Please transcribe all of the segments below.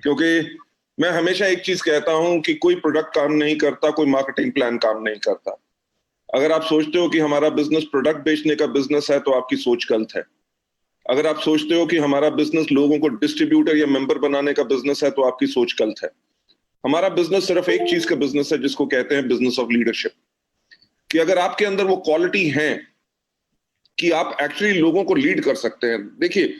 क्योंकि मैं हमेशा एक चीज कहता हूं कि कोई प्रोडक्ट काम नहीं करता, कोई मार्केटिंग प्लान काम नहीं करता। अगर आप सोचते हो कि हमारा बिजनेस प्रोडक्ट बेचने का बिजनेस है तो आपकी सोच गलत है। अगर आप सोचते हो कि हमारा बिजनेस लोगों को डिस्ट्रीब्यूटर या मेंबर बनाने का बिजनेस है तो आपकी सोच गलत है। हमारा बिजनेस सिर्फ एक चीज का बिजनेस है जिसको कहते हैं बिजनेस ऑफ लीडरशिप। कि अगर आपके अंदर वो क्वालिटी है कि आप एक्चुअली लोगों को लीड कर सकते हैं। देखिए,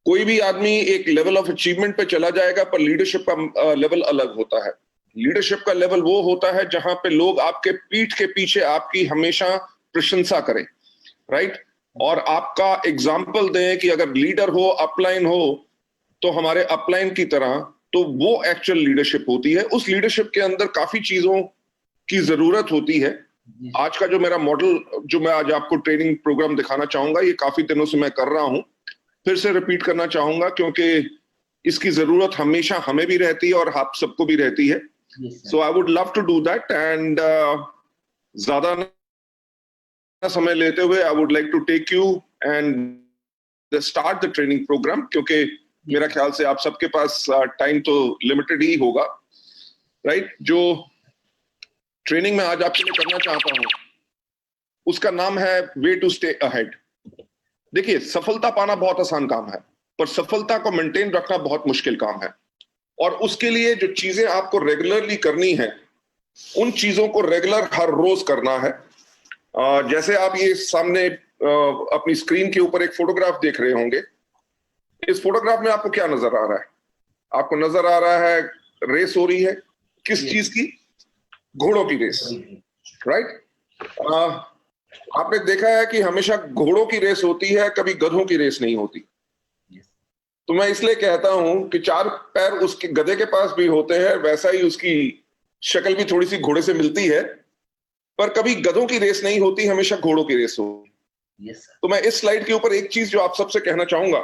कोई भी आदमी एक लेवल ऑफ अचीवमेंट पे चला जाएगा, पर लीडरशिप का लेवल अलग होता है। लीडरशिप का लेवल वो होता है जहां पे लोग आपके पीठ के पीछे आपकी हमेशा प्रशंसा करें, राइट, और आपका एग्जाम्पल दें कि अगर लीडर हो, अपलाइन हो, तो हमारे अपलाइन की तरह, तो वो एक्चुअल लीडरशिप होती है। उस लीडरशिप के अंदर काफी चीजों की जरूरत होती है। आज का जो मेरा मॉडल, जो मैं आज आपको ट्रेनिंग प्रोग्राम दिखाना चाहूंगा, ये काफी दिनों से मैं कर रहा हूं, फिर से रिपीट करना चाहूंगा क्योंकि इसकी जरूरत हमेशा हमें भी रहती है और आप सबको भी रहती है। So I would love to do that and ज्यादा समय लेते हुए I would like to take you and start the training programme, क्योंकि मेरा ख्याल से आप सबके पास टाइम तो लिमिटेड ही होगा, राइट। जो ट्रेनिंग में आज आपके लिए करना चाहता हूं उसका नाम है वे टू स्टे अहेड। देखिए, सफलता पाना बहुत आसान काम है, पर सफलता को मेंटेन रखना बहुत मुश्किल काम है। और उसके लिए जो चीजें आपको रेगुलरली करनी है, उन चीजों को रेगुलर हर रोज करना है। जैसे आप ये सामने अपनी स्क्रीन के ऊपर एक फोटोग्राफ देख रहे होंगे। इस फोटोग्राफ में आपको क्या नजर आ रहा है? आपको नजर आ रहा है रेस हो रही है। किस चीज की? घोड़ों की रेस, राइट। आपने देखा है कि हमेशा घोड़ों की रेस होती है, कभी गधों की रेस नहीं होती। तो मैं इसलिए कहता हूं कि चार पैर उसके गधे के पास भी होते हैं, वैसा ही उसकी शक्ल भी थोड़ी सी घोड़े से मिलती है, पर कभी गधों की रेस नहीं होती, हमेशा घोड़ों की रेस होती। तो मैं इस स्लाइड के ऊपर एक चीज जो आप सबसे कहना चाहूंगा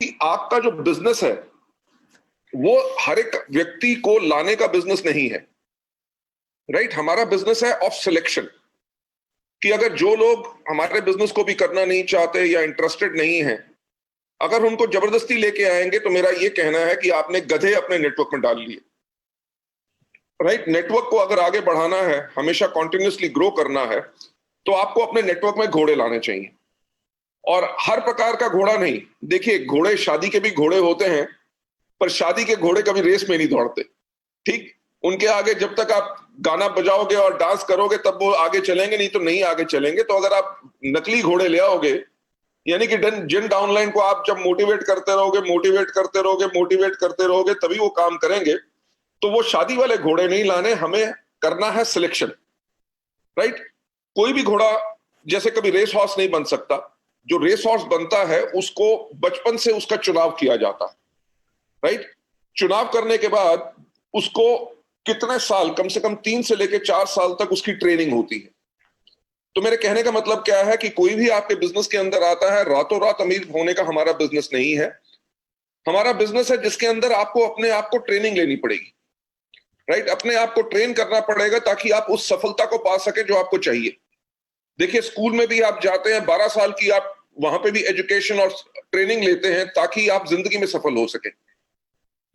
कि आपका जो बिजनेस है वो हर एक व्यक्ति को लाने का बिजनेस नहीं है, राइट। हमारा बिजनेस है ऑफ सिलेक्शन, कि अगर जो लोग हमारे बिजनेस को भी करना नहीं चाहते या इंटरेस्टेड नहीं है, अगर उनको जबरदस्ती लेके आएंगे तो मेरा ये कहना है कि आपने गधे अपने नेटवर्क में डाल लिए, राइट। नेटवर्क को अगर आगे बढ़ाना है, हमेशा कॉन्टिन्यूसली ग्रो करना है, तो आपको अपने नेटवर्क में घोड़े लाने चाहिए। और हर प्रकार का घोड़ा नहीं। देखिए, घोड़े, शादी के भी घोड़े होते हैं, पर शादी के घोड़े कभी रेस में नहीं दौड़ते, ठीक। उनके आगे जब तक आप गाना बजाओगे और डांस करोगे तब वो आगे चलेंगे, नहीं तो नहीं आगे चलेंगे। तो अगर आप नकली घोड़े ले आओगे, यानी कि जिन डाउनलाइन को आप जब मोटिवेट करते रहोगे, मोटिवेट करते रहोगे, मोटिवेट करते रहोगे, तभी वो काम करेंगे। तो वो शादी वाले घोड़े नहीं लाने, हमें करना है सिलेक्शन, राइट। कोई भी घोड़ा जैसे कभी रेस हॉर्स नहीं बन सकता। जो रेस हॉर्स बनता है उसको बचपन से उसका चुनाव किया जाता है, राइट। चुनाव करने के बाद उसको कितने साल, कम से कम 3 से लेकर 4 साल तक उसकी ट्रेनिंग होती है। तो मेरे कहने का मतलब क्या है कि कोई भी आपके बिजनेस के अंदर आता है, रातों रात अमीर होने का हमारा बिजनेस नहीं है। हमारा बिजनेस है जिसके अंदर आपको अपने आप को ट्रेनिंग लेनी पड़ेगी, राइट। अपने आप को ट्रेन करना पड़ेगा ताकि आप उस सफलता को पा सके जो आपको चाहिए। देखिए, स्कूल में भी आप जाते हैं, 12 साल की आप वहां पे भी एजुकेशन और ट्रेनिंग लेते हैं ताकि आप जिंदगी में सफल हो सके।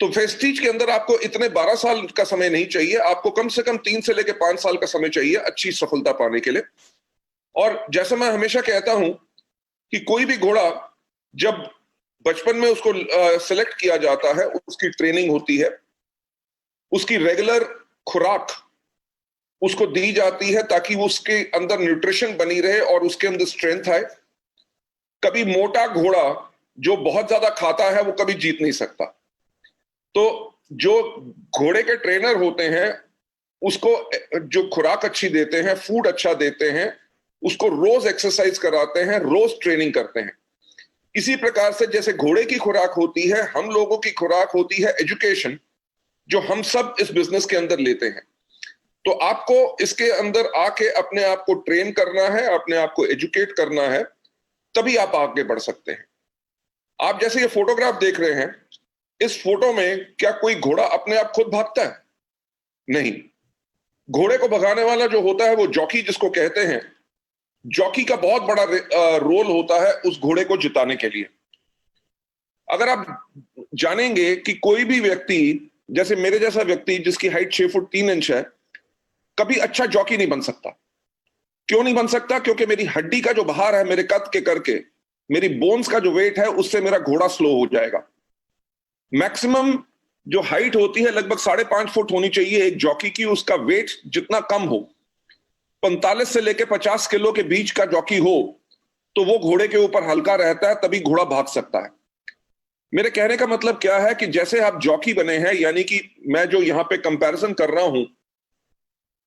तो वेस्टीज के अंदर आपको इतने 12 साल का समय नहीं चाहिए, आपको कम से कम 3 से लेकर 5 साल का समय चाहिए अच्छी सफलता पाने के लिए। और जैसा मैं हमेशा कहता हूं कि कोई भी घोड़ा जब बचपन में उसको सिलेक्ट किया जाता है, उसकी ट्रेनिंग होती है, उसकी रेगुलर खुराक उसको दी जाती है ताकि वो उसके अंदर न्यूट्रिशन बनी रहे और उसके अंदर स्ट्रेंथ आए। कभी मोटा घोड़ा जो बहुत ज्यादा खाता है वो कभी जीत नहीं सकता। तो जो घोड़े के ट्रेनर होते हैं उसको जो खुराक अच्छी देते हैं, फूड अच्छा देते हैं, उसको रोज एक्सरसाइज कराते हैं, रोज ट्रेनिंग करते हैं। इसी प्रकार से जैसे घोड़े की खुराक होती है, हम लोगों की खुराक होती है एजुकेशन, जो हम सब इस बिजनेस के अंदर लेते हैं। तो आपको इसके अंदर आके अपने आप को ट्रेन करना है, अपने आप को एजुकेट करना है, तभी आप आगे बढ़ सकते हैं। आप जैसे ये फोटोग्राफ देख रहे हैं, इस फोटो में क्या कोई घोड़ा अपने आप खुद भागता है? नहीं। घोड़े को भगाने वाला जो होता है वो जॉकी जिसको कहते हैं, जॉकी का बहुत बड़ा रोल होता है उस घोड़े को जिताने के लिए। अगर आप जानेंगे कि कोई भी व्यक्ति, जैसे मेरे जैसा व्यक्ति जिसकी हाइट 6 फुट 3 इंच है, कभी अच्छा जॉकी नहीं बन सकता। क्यों नहीं बन सकता? क्योंकि मेरी हड्डी का जो भार है मेरे कद के करके, मेरी बोन्स का जो वेट है उससे मेरा घोड़ा स्लो हो जाएगा। मैक्सिमम जो हाइट होती है लगभग 5.5 फुट होनी चाहिए एक जॉकी की, उसका वेट जितना कम हो, 45 से लेके 50 किलो के बीच का जॉकी हो, तो वो घोड़े के ऊपर हल्का रहता है, तभी घोड़ा भाग सकता है। मेरे कहने का मतलब क्या है कि जैसे आप जॉकी बने हैं, यानी कि मैं जो यहां पे कंपैरिजन कर रहा हूं,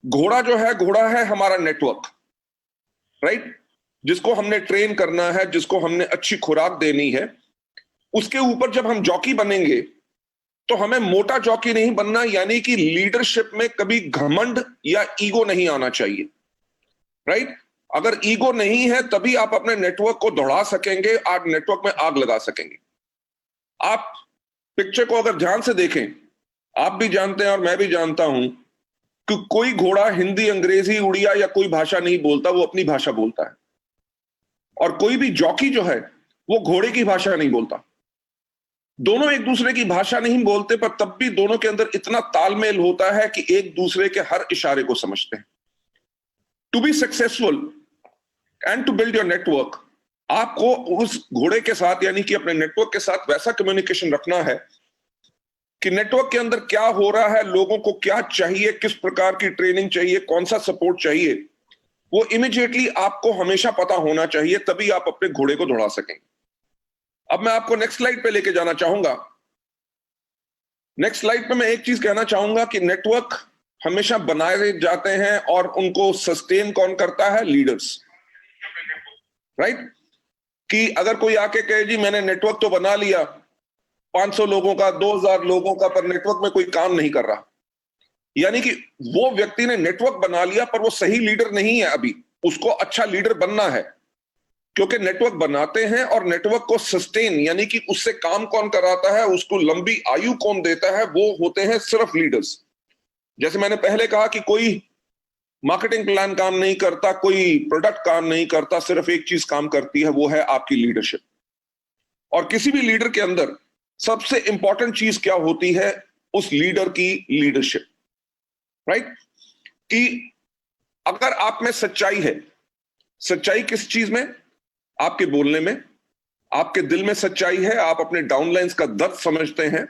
घोड़ा है हमारा नेटवर्क, राइट? जिसको हमने ट्रेन करना है, जिसको हमने अच्छी खुराक देनी है, उसके ऊपर जब हम जॉकी बनेंगे तो हमें मोटा जॉकी नहीं बनना, यानी कि लीडरशिप में कभी घमंड या ईगो नहीं आना चाहिए, राइट? अगर ईगो नहीं है तभी आप अपने नेटवर्क को दौड़ा सकेंगे, आप नेटवर्क में आग लगा सकेंगे। आप पिक्चर को अगर ध्यान से देखें, आप भी जानते हैं और मैं भी जानता हूं कि कोई घोड़ा हिंदी, अंग्रेजी, उड़िया या कोई भाषा नहीं बोलता, वो अपनी भाषा बोलता है। और कोई भी जॉकी जो है वो घोड़े की भाषा नहीं बोलता। दोनों एक दूसरे की भाषा नहीं बोलते, पर तब भी दोनों के अंदर इतना तालमेल होता है कि एक दूसरे के हर इशारे को समझते हैं। To be successful and to build your network, आपको उस घोड़े के साथ, यानी कि अपने नेटवर्क के साथ वैसा कम्युनिकेशन रखना है कि नेटवर्क के अंदर क्या हो रहा है, लोगों को क्या चाहिए, किस प्रकार की ट्रेनिंग चाहिए, कौन सा सपोर्ट चाहिए, वो इमीडिएटली आपको हमेशा पता होना चाहिए, तभी आप अपने घोड़े को दौड़ा सकेंगे। अब मैं आपको नेक्स्ट स्लाइड पे लेके जाना चाहूंगा। नेक्स्ट स्लाइड पे मैं एक चीज कहना चाहूंगा कि नेटवर्क हमेशा बनाए जाते हैं और उनको सस्टेन कौन करता है? Leaders, right? कि अगर कोई आके कहे जी मैंने नेटवर्क तो बना लिया 500 लोगों का, 2000 लोगों का, पर नेटवर्क में कोई काम नहीं कर रहा, यानी कि वो व्यक्ति ने नेटवर्क बना लिया पर वो सही लीडर नहीं है। अभी उसको अच्छा लीडर बनना है, क्योंकि नेटवर्क बनाते हैं और नेटवर्क को सस्टेन, यानी कि उससे काम कौन कराता है, उसको लंबी आयु कौन देता है, वो होते हैं सिर्फ लीडर्स। जैसे मैंने पहले कहा कि कोई मार्केटिंग प्लान काम नहीं करता, कोई प्रोडक्ट काम नहीं करता, सिर्फ एक चीज काम करती है, वो है आपकी लीडरशिप। और किसी भी लीडर के अंदर सबसे इंपॉर्टेंट चीज क्या होती है? उस लीडर की लीडरशिप, राइट? कि अगर आप में सच्चाई है, सच्चाई किस चीज में? आपके बोलने में, आपके दिल में सच्चाई है, आप अपने डाउनलाइंस का दर्द समझते हैं।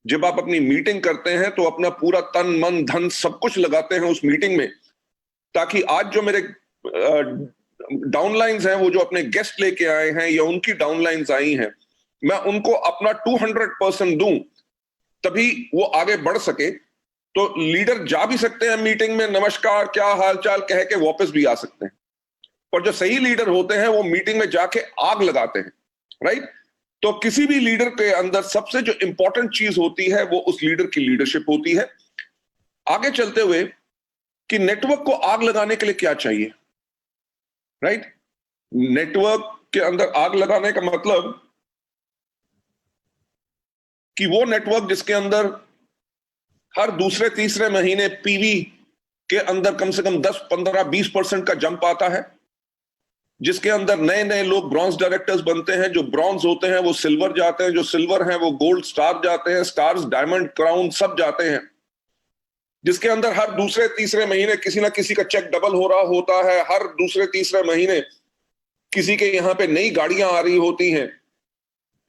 जब आप अपनी मीटिंग करते हैं तो अपना पूरा तन मन धन सब कुछ लगाते हैं उस मीटिंग में, ताकि आज जो मेरे डाउनलाइंस हैं, वो जो अपने गेस्ट लेके आए हैं या उनकी डाउनलाइंस आई हैं, मैं उनको अपना 200% दूं, तभी वो आगे बढ़ सके। तो लीडर जा भी सकते हैं मीटिंग में, नमस्कार, क्या हालचाल कह के वापस भी आ सकते हैं, पर जो सही लीडर होते हैं वो मीटिंग में जाके आग लगाते हैं, राइट? तो किसी भी लीडर के अंदर सबसे जो इंपॉर्टेंट चीज होती है वो उस लीडर की लीडरशिप होती है। आगे चलते हुए कि नेटवर्क को आग लगाने के लिए क्या चाहिए, राइट? नेटवर्क के अंदर आग लगाने का मतलब कि वो नेटवर्क जिसके अंदर हर दूसरे तीसरे महीने पीवी के अंदर कम से कम 10, 15, 20% का जंप आता है, जिसके अंदर नए नए लोग ब्रॉन्ज डायरेक्टर्स बनते हैं, जो ब्रॉन्ज होते हैं वो सिल्वर जाते हैं, जो सिल्वर हैं वो गोल्ड स्टार जाते हैं, स्टार्स डायमंड क्राउन सब जाते हैं, जिसके अंदर हर दूसरे तीसरे महीने किसी ना किसी का चेक डबल हो रहा होता है, हर दूसरे तीसरे महीने किसी के यहां पे नई गाड़ियां आ रही होती हैं।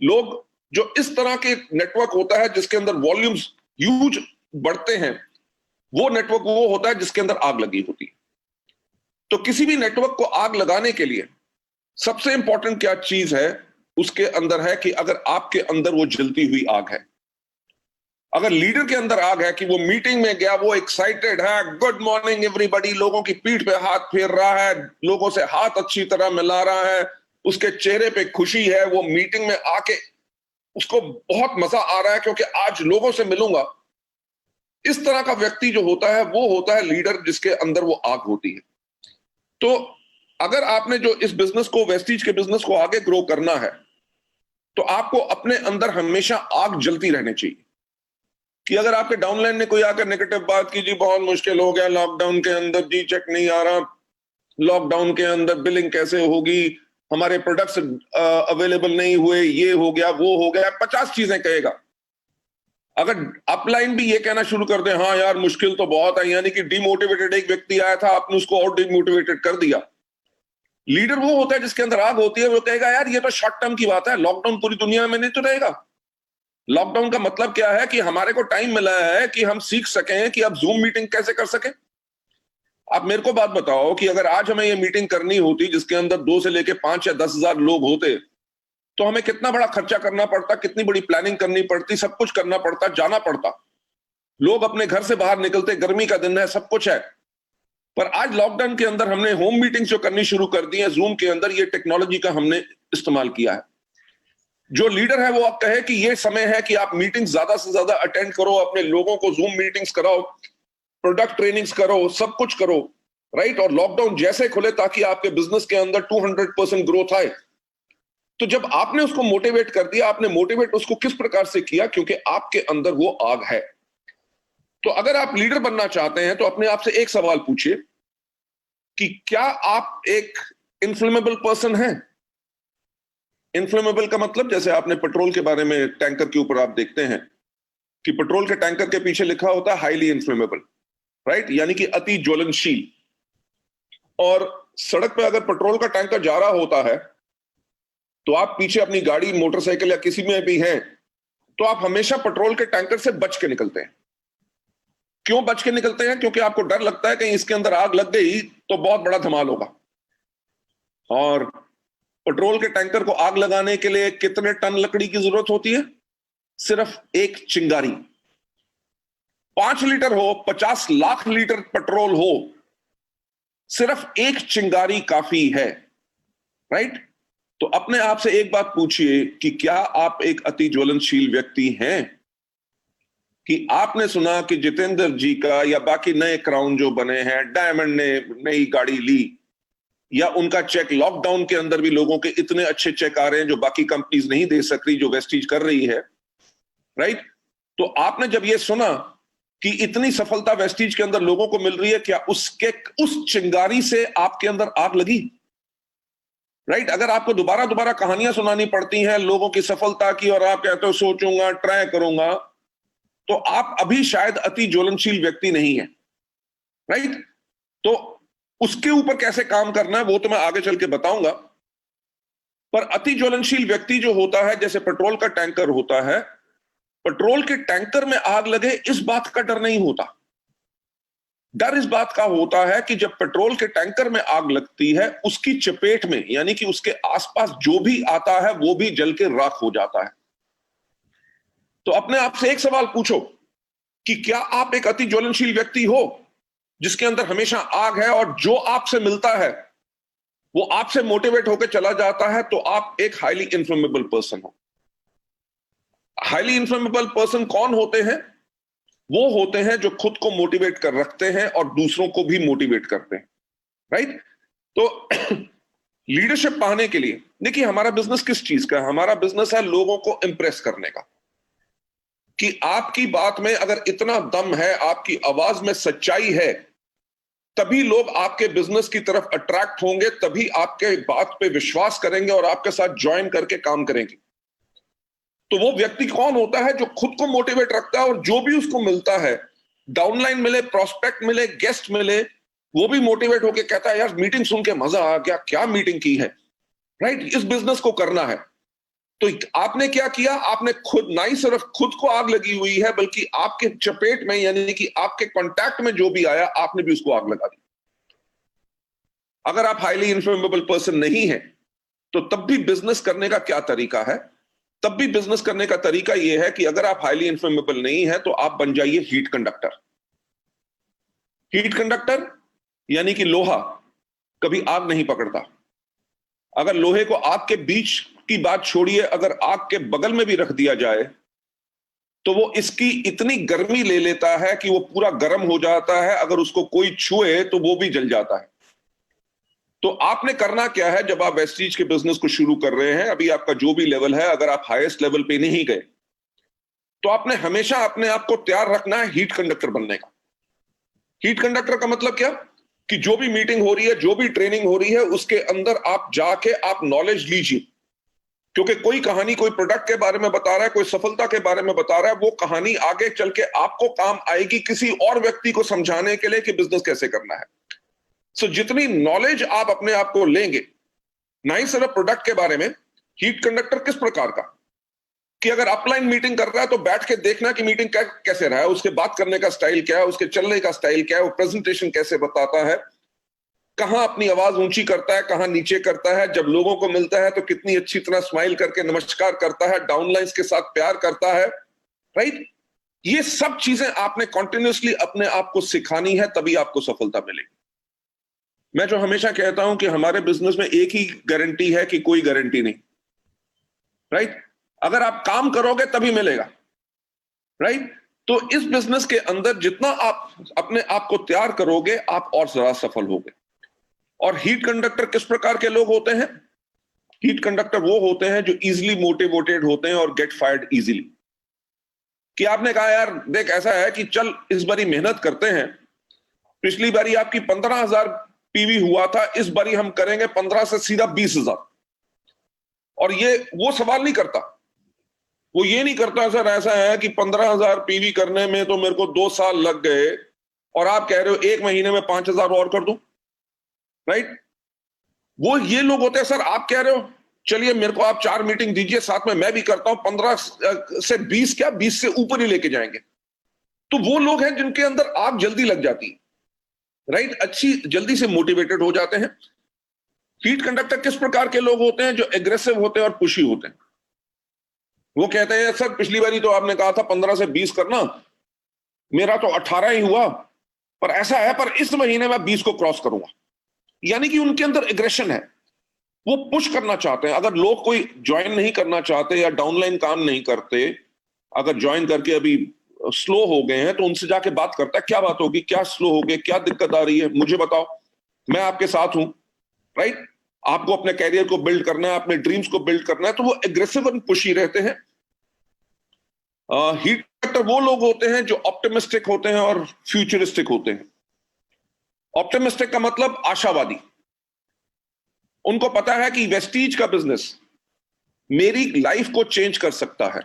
लोग जो इस तरह के नेटवर्क होता है जिसके अंदर वॉल्यूम्स ह्यूज बढ़ते हैं, वो नेटवर्क वो होता है जिसके अंदर आग लगी होती है। तो किसी भी नेटवर्क को आग लगाने के लिए सबसे इंपॉर्टेंट क्या चीज है उसके अंदर है कि अगर आपके अंदर वो जलती हुई आग है, अगर लीडर के अंदर आग है कि वो मीटिंग में गया, वो एक्साइटेड है, गुड मॉर्निंग एवरीबॉडी, लोगों की पीठ पे हाथ फेर रहा है, लोगों से हाथ अच्छी तरह मिला रहा है, उसके चेहरे पे खुशी है, वो मीटिंग में आके उसको बहुत मजा आ रहा है क्योंकि आज लोगों से मिलूंगा, इस तरह का व्यक्ति जो होता है वो होता है लीडर जिसके अंदर वो आग होती है। तो अगर आपने जो इस बिजनेस को, वेस्टीज के बिजनेस को आगे ग्रो करना है, तो आपको अपने अंदर हमेशा आग जलती रहनी चाहिए। कि अगर आपके डाउनलाइन ने कोई आकर नेगेटिव बात की, जी बहुत मुश्किल हो गया लॉकडाउन के अंदर, जी चेक नहीं आ रहा, लॉकडाउन के अंदर बिलिंग कैसे होगी, हमारे प्रोडक्ट्स अवेलेबल नहीं हुए, ये हो गया वो हो गया, 50 चीजें कहेगा, अगर अपलाइन भी ये कहना शुरू कर दे, हाँ यार मुश्किल तो बहुत है, यानी कि डिमोटिवेटेड एक व्यक्ति आया था, आपने उसको और डिमोटिवेटेड कर दिया। लीडर वो होता है जिसके अंदर आग होती है, वो कहेगा यार ये तो शॉर्ट टर्म की बात है, लॉकडाउन पूरी दुनिया में नहीं तो रहेगा। लॉकडाउन का मतलब क्या है कि हमारे को टाइम मिला है कि हम सीख सकें कि अब जूम मीटिंग कैसे कर सकें। आप मेरे को बात बताओ कि अगर आज हमें ये मीटिंग करनी होती जिसके अंदर 2 से लेके 5 या 10,000 लोग होते, तो हमें कितना बड़ा खर्चा करना पड़ता, कितनी बड़ी प्लानिंग करनी पड़ती, सब कुछ करना पड़ता, जाना पड़ता, लोग अपने घर से बाहर निकलते, गर्मी का दिन है, सब कुछ है। पर आज लॉकडाउन के अंदर हमने होम मीटिंग्स जो करनी शुरू कर दी है, जूम के अंदर ये टेक्नोलॉजी का हमने इस्तेमाल किया है। जो लीडर है वो आप कहे कि ये समय है कि आप मीटिंग ज्यादा से ज्यादा अटेंड करो, अपने लोगों को जूम मीटिंग्स कराओ, प्रोडक्ट ट्रेनिंग्स करो, सब कुछ करो, राइट। और लॉकडाउन जैसे खुले ताकि आपके बिजनेस के अंदर 200% ग्रोथ आए। तो जब आपने उसको मोटिवेट कर दिया, आपने मोटिवेट उसको किस प्रकार से किया? क्योंकि आपके अंदर वो आग है। तो अगर आप लीडर बनना चाहते हैं तो अपने आप से एक सवाल पूछिए कि क्या आप एक इन्फ्लेमेबल पर्सन हैं? इन्फ्लेमेबल का मतलब, जैसे आपने पेट्रोल के बारे में, टैंकर के ऊपर आप देखते हैं कि पेट्रोल के टैंकर के पीछे लिखा होता है हाईली इन्फ्लेमेबल, राइट, यानी कि अति ज्वलनशील। और सड़क पे अगर पेट्रोल का टैंकर जा रहा होता है तो आप पीछे अपनी गाड़ी, मोटरसाइकिल या किसी में भी हैं, तो आप हमेशा पेट्रोल के टैंकर से बच के निकलते हैं। क्यों बच के निकलते हैं? क्योंकि आपको डर लगता है कहीं इसके अंदर आग लग गई तो बहुत बड़ा धमाल होगा। और पेट्रोल के टैंकर को आग लगाने के लिए कितने टन लकड़ी की जरूरत होती है? सिर्फ एक चिंगारी। 5 लीटर हो, 50 लाख लीटर पेट्रोल हो, सिर्फ एक चिंगारी काफी है, राइट। तो अपने आप से एक बात पूछिए कि क्या आप एक अति ज्वलनशील व्यक्ति हैं? कि आपने सुना कि जितेंद्र जी का या बाकी नए क्राउन जो बने हैं, डायमंड ने नई गाड़ी ली, या उनका चेक, लॉकडाउन के अंदर भी लोगों के इतने अच्छे चेक आ रहे हैं जो बाकी कंपनीज नहीं दे सक रही, जो वेस्टीज कर रही है, राइट। तो आपने जब ये सुना कि इतनी सफलता वेस्टीज के अंदर लोगों को मिल रही है, क्या उस चिंगारी से आपके अंदर आग लगी? राइट। अगर आपको दोबारा दोबारा कहानियां सुनानी पड़ती हैं लोगों की सफलता की और आप कहते हो सोचूंगा, ट्राई करूंगा, तो आप अभी शायद अति ज्वलनशील व्यक्ति नहीं है, राइट। तो उसके ऊपर कैसे काम करना है वो तो मैं आगे चल के बताऊंगा। पर अति ज्वलनशील व्यक्ति जो होता है, जैसे पेट्रोल का टैंकर होता है, पेट्रोल के टैंकर में आग लगे इस बात का डर नहीं होता। डर इस बात का होता है कि जब पेट्रोल के टैंकर में आग लगती है, उसकी चपेट में, यानी कि उसके आसपास जो भी आता है वो भी जल के राख हो जाता है। तो अपने आप से एक सवाल पूछो कि क्या आप एक अति ज्वलनशील व्यक्ति हो जिसके अंदर हमेशा आग है, और जो आपसे मिलता है वो आपसे मोटिवेट होकर चला जाता है, तो आप एक हाईली इन्फ्लेमेबल पर्सन हो। हाईली इन्फ्लेमेबल पर्सन कौन होते हैं? वो होते हैं जो खुद को मोटिवेट कर रखते हैं और दूसरों को भी मोटिवेट करते हैं, राइट। तो लीडरशिप पाने के लिए, देखिए हमारा बिजनेस किस चीज का है? हमारा बिजनेस है लोगों को इंप्रेस करने का। कि आपकी बात में अगर इतना दम है, आपकी आवाज में सच्चाई है, तभी लोग आपके बिजनेस की तरफ अट्रैक्ट होंगे, तभी आपके बात पे विश्वास करेंगे और आपके साथ ज्वाइन करके काम करेंगे। तो वो व्यक्ति कौन होता है? जो खुद को मोटिवेट रखता है और जो भी उसको मिलता है, डाउनलाइन मिले, प्रोस्पेक्ट मिले, गेस्ट मिले, वो भी मोटिवेट होके कहता है यार मीटिंग सुन के मजा आ गया, क्या मीटिंग की है, राइट। इस बिजनेस को करना है। तो आपने क्या किया? आपने खुद, ना ही सिर्फ खुद को आग लगी हुई है, बल्कि आपके चपेट में, यानी कि आपके कांटेक्ट में जो भी आया, आपने भी उसको आग लगा दी। अगर आप हाईली इन्फ्लेमेबल पर्सन नहीं है तो तब भी बिजनेस करने का क्या तरीका है? तब भी बिजनेस करने का तरीका यह है कि अगर आप हाईली इन्फ्लेमेबल नहीं है तो आप बन जाइए हीट कंडक्टर। हीट कंडक्टर यानी कि लोहा कभी आग नहीं पकड़ता। अगर लोहे को आग के बीच की बात छोड़िए, अगर आग के बगल में भी रख दिया जाए तो वो इसकी इतनी गर्मी ले लेता है कि वो पूरा गर्म हो जाता है, अगर उसको कोई छुए तो वो भी जल जाता है। तो आपने करना क्या है? जब आप वेस्टीज के बिजनेस को शुरू कर रहे हैं, अभी आपका जो भी लेवल है, अगर आप हाईएस्ट लेवल पे नहीं गए तो आपने हमेशा अपने आप को तैयार रखना है हीट कंडक्टर बनने का। हीट कंडक्टर का मतलब क्या? कि जो भी मीटिंग हो रही है, जो भी ट्रेनिंग हो रही है, उसके अंदर आप जाके आप नॉलेज लीजिए, क्योंकि कोई कहानी कोई प्रोडक्ट के बारे में बता रहा है, कोई सफलता के बारे में बता रहा है, वो कहानी आगे चल के आपको काम आएगी किसी और व्यक्ति को समझाने के लिए कि बिजनेस कैसे करना है। सो जितनी नॉलेज आप अपने आप को लेंगे, ना ही सिर्फ प्रोडक्ट के बारे में, हीट कंडक्टर किस प्रकार का, कि अगर अपलाइन मीटिंग कर रहा है तो बैठ के देखना कि मीटिंग कैसे रहा है, उसके बात करने का स्टाइल क्या है, उसके चलने का स्टाइल क्या है, वो प्रेजेंटेशन कैसे बताता है, कहां अपनी आवाज ऊंची करता है, कहां नीचे करता है, जब लोगों को मिलता है तो कितनी अच्छी तरह स्माइल करके नमस्कार करता है, डाउनलाइंस के साथ प्यार करता है, राइट। ये सब चीजें आपने कॉन्टिन्यूसली अपने आप को सिखानी है, तभी आपको सफलता मिलेगी। मैं जो हमेशा कहता हूं कि हमारे बिजनेस में एक ही गारंटी है कि कोई गारंटी नहीं, राइट। अगर आप काम करोगे तभी मिलेगा, राइट। तो इस बिजनेस के अंदर जितना आप अपने आप को तैयार करोगे, आप और ज्यादा सफल होगे। और हीट कंडक्टर किस प्रकार के लोग होते हैं? हीट कंडक्टर वो होते हैं जो इजीली मोटिवेटेड होते हैं और गेट फायर्ड इजीली। कि आपने कहा यार देख ऐसा है कि चल इस बारी मेहनत करते हैं, पिछली बारी आपकी 15,000 पीवी हुआ था, इस बारी हम करेंगे 15 से सीधा 20,000। और ये वो सवाल नहीं करता, वो ये नहीं करता सर ऐसा है कि 15,000 पीवी करने में तो मेरे को 2 साल लग गए और आप कह रहे हो 1 महीने में 5,000 और कर दूं, राइट। वो ये लोग होते हैं, सर आप कह रहे हो चलिए मेरे को आप 4 मीटिंग दीजिए, साथ में मैं भी करता हूं, 15 से 20 क्या 20 से ऊपर ही लेके जाएंगे। तो वो लोग हैं जिनके अंदर आग जल्दी लग जाती है, राइट, अच्छी जल्दी से मोटिवेटेड हो जाते हैं। हीट कंडक्टर किस प्रकार के लोग होते हैं? जो एग्रेसिव होते हैं और पुशी होते हैं। वो कहते हैं सर पिछली बारी तो आपने कहा था 15 से 20 करना, मेरा तो 18 ही हुआ, पर ऐसा है पर इस महीने में 20 को क्रॉस करूंगा। यानी कि उनके अंदर एग्रेशन है, वो पुश करना चाहते हैं। अगर लोग कोई ज्वाइन नहीं करना चाहते या डाउनलाइन काम नहीं करते, अगर ज्वाइन करके अभी स्लो हो गए हैं, तो उनसे जाके बात करता है, क्या बात होगी, क्या स्लो हो गए, क्या दिक्कत आ रही है, मुझे बताओ, मैं आपके साथ हूं, राइट। आपको अपने कैरियर को बिल्ड करना है, अपने ड्रीम्स को बिल्ड करना है, तो वो एग्रेसिव और पुशी रहते हैं। हीट कंडक्टर वो लोग होते हैं जो ऑप्टिमिस्टिक होते हैं और फ्यूचरिस्टिक होते हैं। ऑप्टिमिस्टिक का मतलब आशावादी। उनको पता है कि वेस्टीज का बिजनेस मेरी लाइफ को चेंज कर सकता है।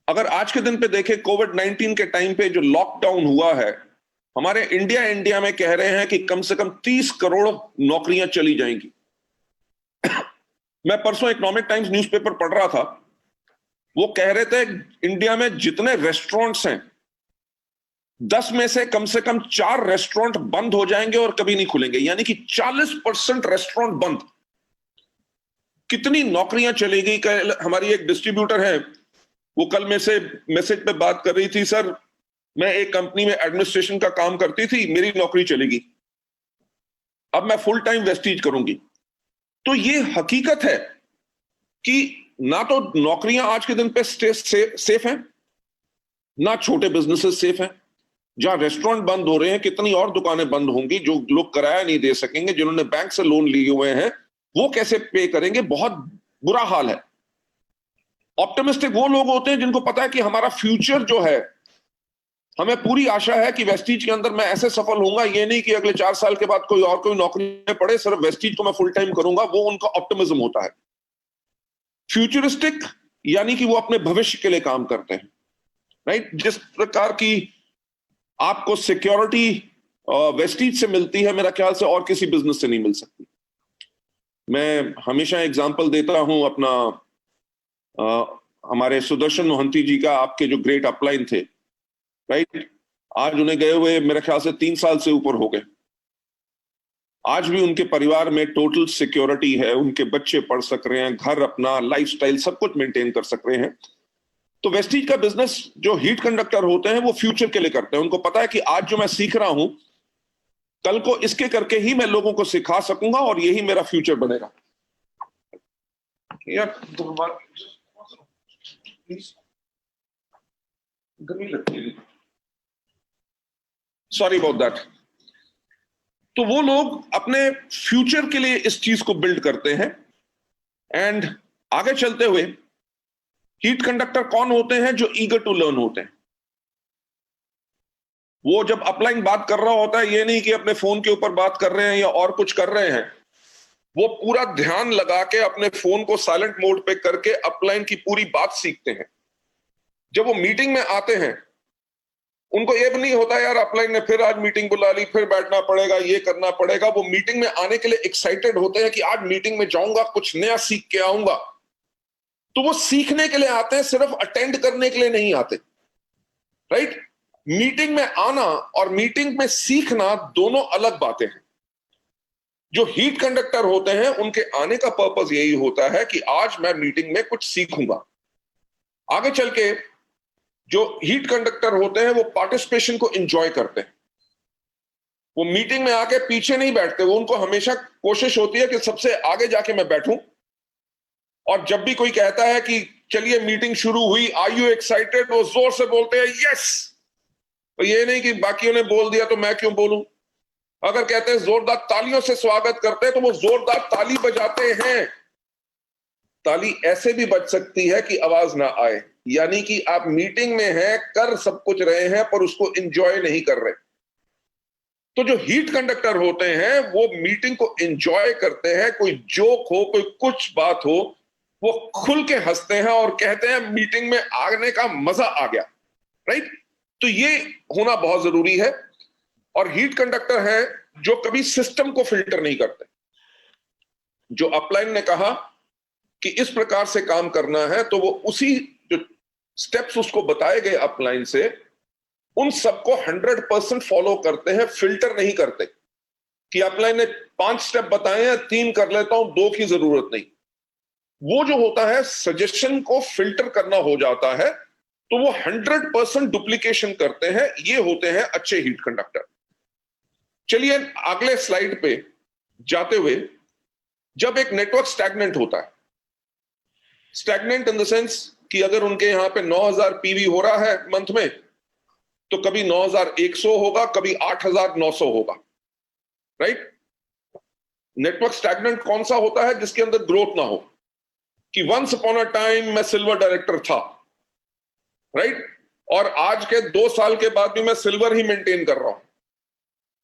अगर आज के दिन पे देखें, कोविड-19 के टाइम पे जो लॉकडाउन हुआ है, हमारे इंडिया में कह रहे हैं कि कम से कम 30 करोड़ नौकरियां चली जाएंगी। मैं परसों इकोनॉमिक टाइम्स न्यूज़पेपर पढ़ रहा था, वो कह रहे थे इंडिया में जितने रेस्टोरेंट्स हैं, 10 में से कम 4 रेस्टोरेंट बंद हो जाएंगे और कभी नहीं खुलेंगे। यानी कि 40% रेस्टोरेंट बंद। कितनी नौकरियां चलेगी? कल हमारी एक डिस्ट्रीब्यूटर है, वो कल में से मैसेज पे बात कर रही थी, सर मैं एक कंपनी में एडमिनिस्ट्रेशन का काम करती थी, मेरी नौकरी चलेगी, अब मैं फुल टाइम वेस्टीज करूंगी। तो ये हकीकत है कि ना तो नौकरियां आज के दिन पे सेफ हैं, ना छोटे बिजनेसेस सेफ हैं। जहां रेस्टोरेंट बंद हो रहे हैं, कितनी और दुकानें बंद होंगी, जो लोग किराया नहीं दे सकेंगे, जिन्होंने बैंक से लोन लिए हुए हैं, वो कैसे पे करेंगे? बहुत बुरा हाल है। ऑप्टिमिस्टिक वो लोग होते हैं जिनको पता है कि हमारा फ्यूचर जो है, हमें पूरी आशा है कि वेस्टीज के अंदर मैं ऐसे सफल होऊंगा, ये नहीं कि अगले 4 साल के बाद कोई नौकरी पड़े, सिर्फ वेस्टीज को मैं फुल टाइम करूंगा। वो उनका ऑप्टिमिज्म होता है। फ्यूचरिस्टिक यानी कि वो अपने भविष्य के लिए काम करते हैं, राइट। जिस प्रकार की आपको सिक्योरिटी वेस्टीज से मिलती है, मेरा ख्याल से और किसी बिजनेस से नहीं मिल सकती। मैं हमेशा एग्जांपल देता हूं अपना, हमारे सुदर्शन मोहंती जी का, आपके जो ग्रेट अपलाइन थे, राइट। आज उन्हें गए हुए मेरे ख्याल से 3 साल से ऊपर हो गए। आज भी उनके परिवार में टोटल सिक्योरिटी है, उनके बच्चे पढ़ सक रहे हैं, घर, अपना लाइफस्टाइल सब कुछ मेंटेन कर सक रहे हैं। तो वेस्टीज का बिजनेस जो हीट कंडक्टर होते हैं, वो फ्यूचर के लिए करते हैं। उनको पता है कि आज जो मैं सीख रहा हूं, कल को इसके करके ही मैं लोगों को सिखा सकूंगा और यही मेरा फ्यूचर बनेगा। यार सॉरी अबाउट दैट। तो वो लोग अपने फ्यूचर के लिए इस चीज को बिल्ड करते हैं। एंड आगे चलते हुए, हीट कंडक्टर कौन होते हैं? जो ईगर टू लर्न होते हैं। वो जब अपलाइन बात कर रहा होता है, ये नहीं कि अपने फोन के ऊपर बात कर रहे हैं या और कुछ कर रहे हैं, वो पूरा ध्यान लगा के अपने फोन को साइलेंट मोड पे करके अपलाइन की पूरी बात सीखते हैं। जब वो मीटिंग में आते हैं, उनको ये भी नहीं होता यार अपलाइन ने फिर आज मीटिंग बुला ली, फिर बैठना पड़ेगा, ये करना पड़ेगा। वो मीटिंग में आने के लिए एक्साइटेड होते हैं कि आज मीटिंग में जाऊंगा, कुछ नया सीख के आऊंगा। तो वो सीखने के लिए आते हैं, सिर्फ अटेंड करने के लिए नहीं आते। राइट? मीटिंग में आना और मीटिंग में सीखना दोनों अलग बातें हैं। जो हीट कंडक्टर होते हैं, उनके आने का पर्पस यही होता है कि आज मैं मीटिंग में कुछ सीखूंगा। आगे चल के जो हीट कंडक्टर होते हैं, वो पार्टिसिपेशन को एंजॉय करते हैं। वो मीटिंग में आके पीछे नहीं बैठते, वो उनको हमेशा कोशिश होती है कि सबसे आगे जाके मैं बैठूं। और जब भी कोई कहता है कि चलिए मीटिंग शुरू हुई, आर यू एक्साइटेड, वो जोर से बोलते हैं यस। तो ये नहीं कि बाकियों ने बोल दिया तो मैं क्यों बोलूं। अगर कहते हैं जोरदार तालियों से स्वागत करते हैं, तो वो जोरदार ताली बजाते हैं। ताली ऐसे भी बज सकती है कि आवाज ना आए, यानी कि आप मीटिंग में हैं, कर सब कुछ रहे हैं, पर उसको एंजॉय नहीं कर रहे। तो जो हीट कंडक्टर होते हैं, वो मीटिंग को एंजॉय करते हैं। कोई जोक हो, कोई कुछ बात हो, वो खुल के हंसते हैं और कहते हैं मीटिंग में आने का मजा आ गया। राइट? तो ये होना बहुत जरूरी है। और हीट कंडक्टर है जो कभी सिस्टम को फिल्टर नहीं करते। जो अपलाइन ने कहा कि इस प्रकार से काम करना है, तो वो उसी जो स्टेप्स उसको बताए गए अपलाइन से, उन सबको 100% फॉलो करते हैं, फिल्टर नहीं करते कि अपलाइन ने 5 स्टेप बताए हैं, 3 कर लेता हूं, 2 की जरूरत नहीं। वो जो होता है, सजेशन को फिल्टर करना हो जाता है, तो वो 100% डुप्लीकेशन करते हैं। ये होते हैं अच्छे हीट कंडक्टर। चलिए अगले स्लाइड पे जाते हुए, जब एक नेटवर्क स्टैग्नेंट होता है, स्टैग्नेंट इन द सेंस कि अगर उनके यहां पे 9000 पीवी हो रहा है मंथ में, तो कभी 9100 होगा, कभी 8900 होगा। राइट? नेटवर्क स्टैग्नेंट कौन सा होता है? जिसके अंदर ग्रोथ ना हो, कि वंस अपॉन अ टाइम मैं सिल्वर डायरेक्टर था, राइट, और आज के 2 साल के बाद भी मैं सिल्वर ही मेंटेन कर रहा हूं।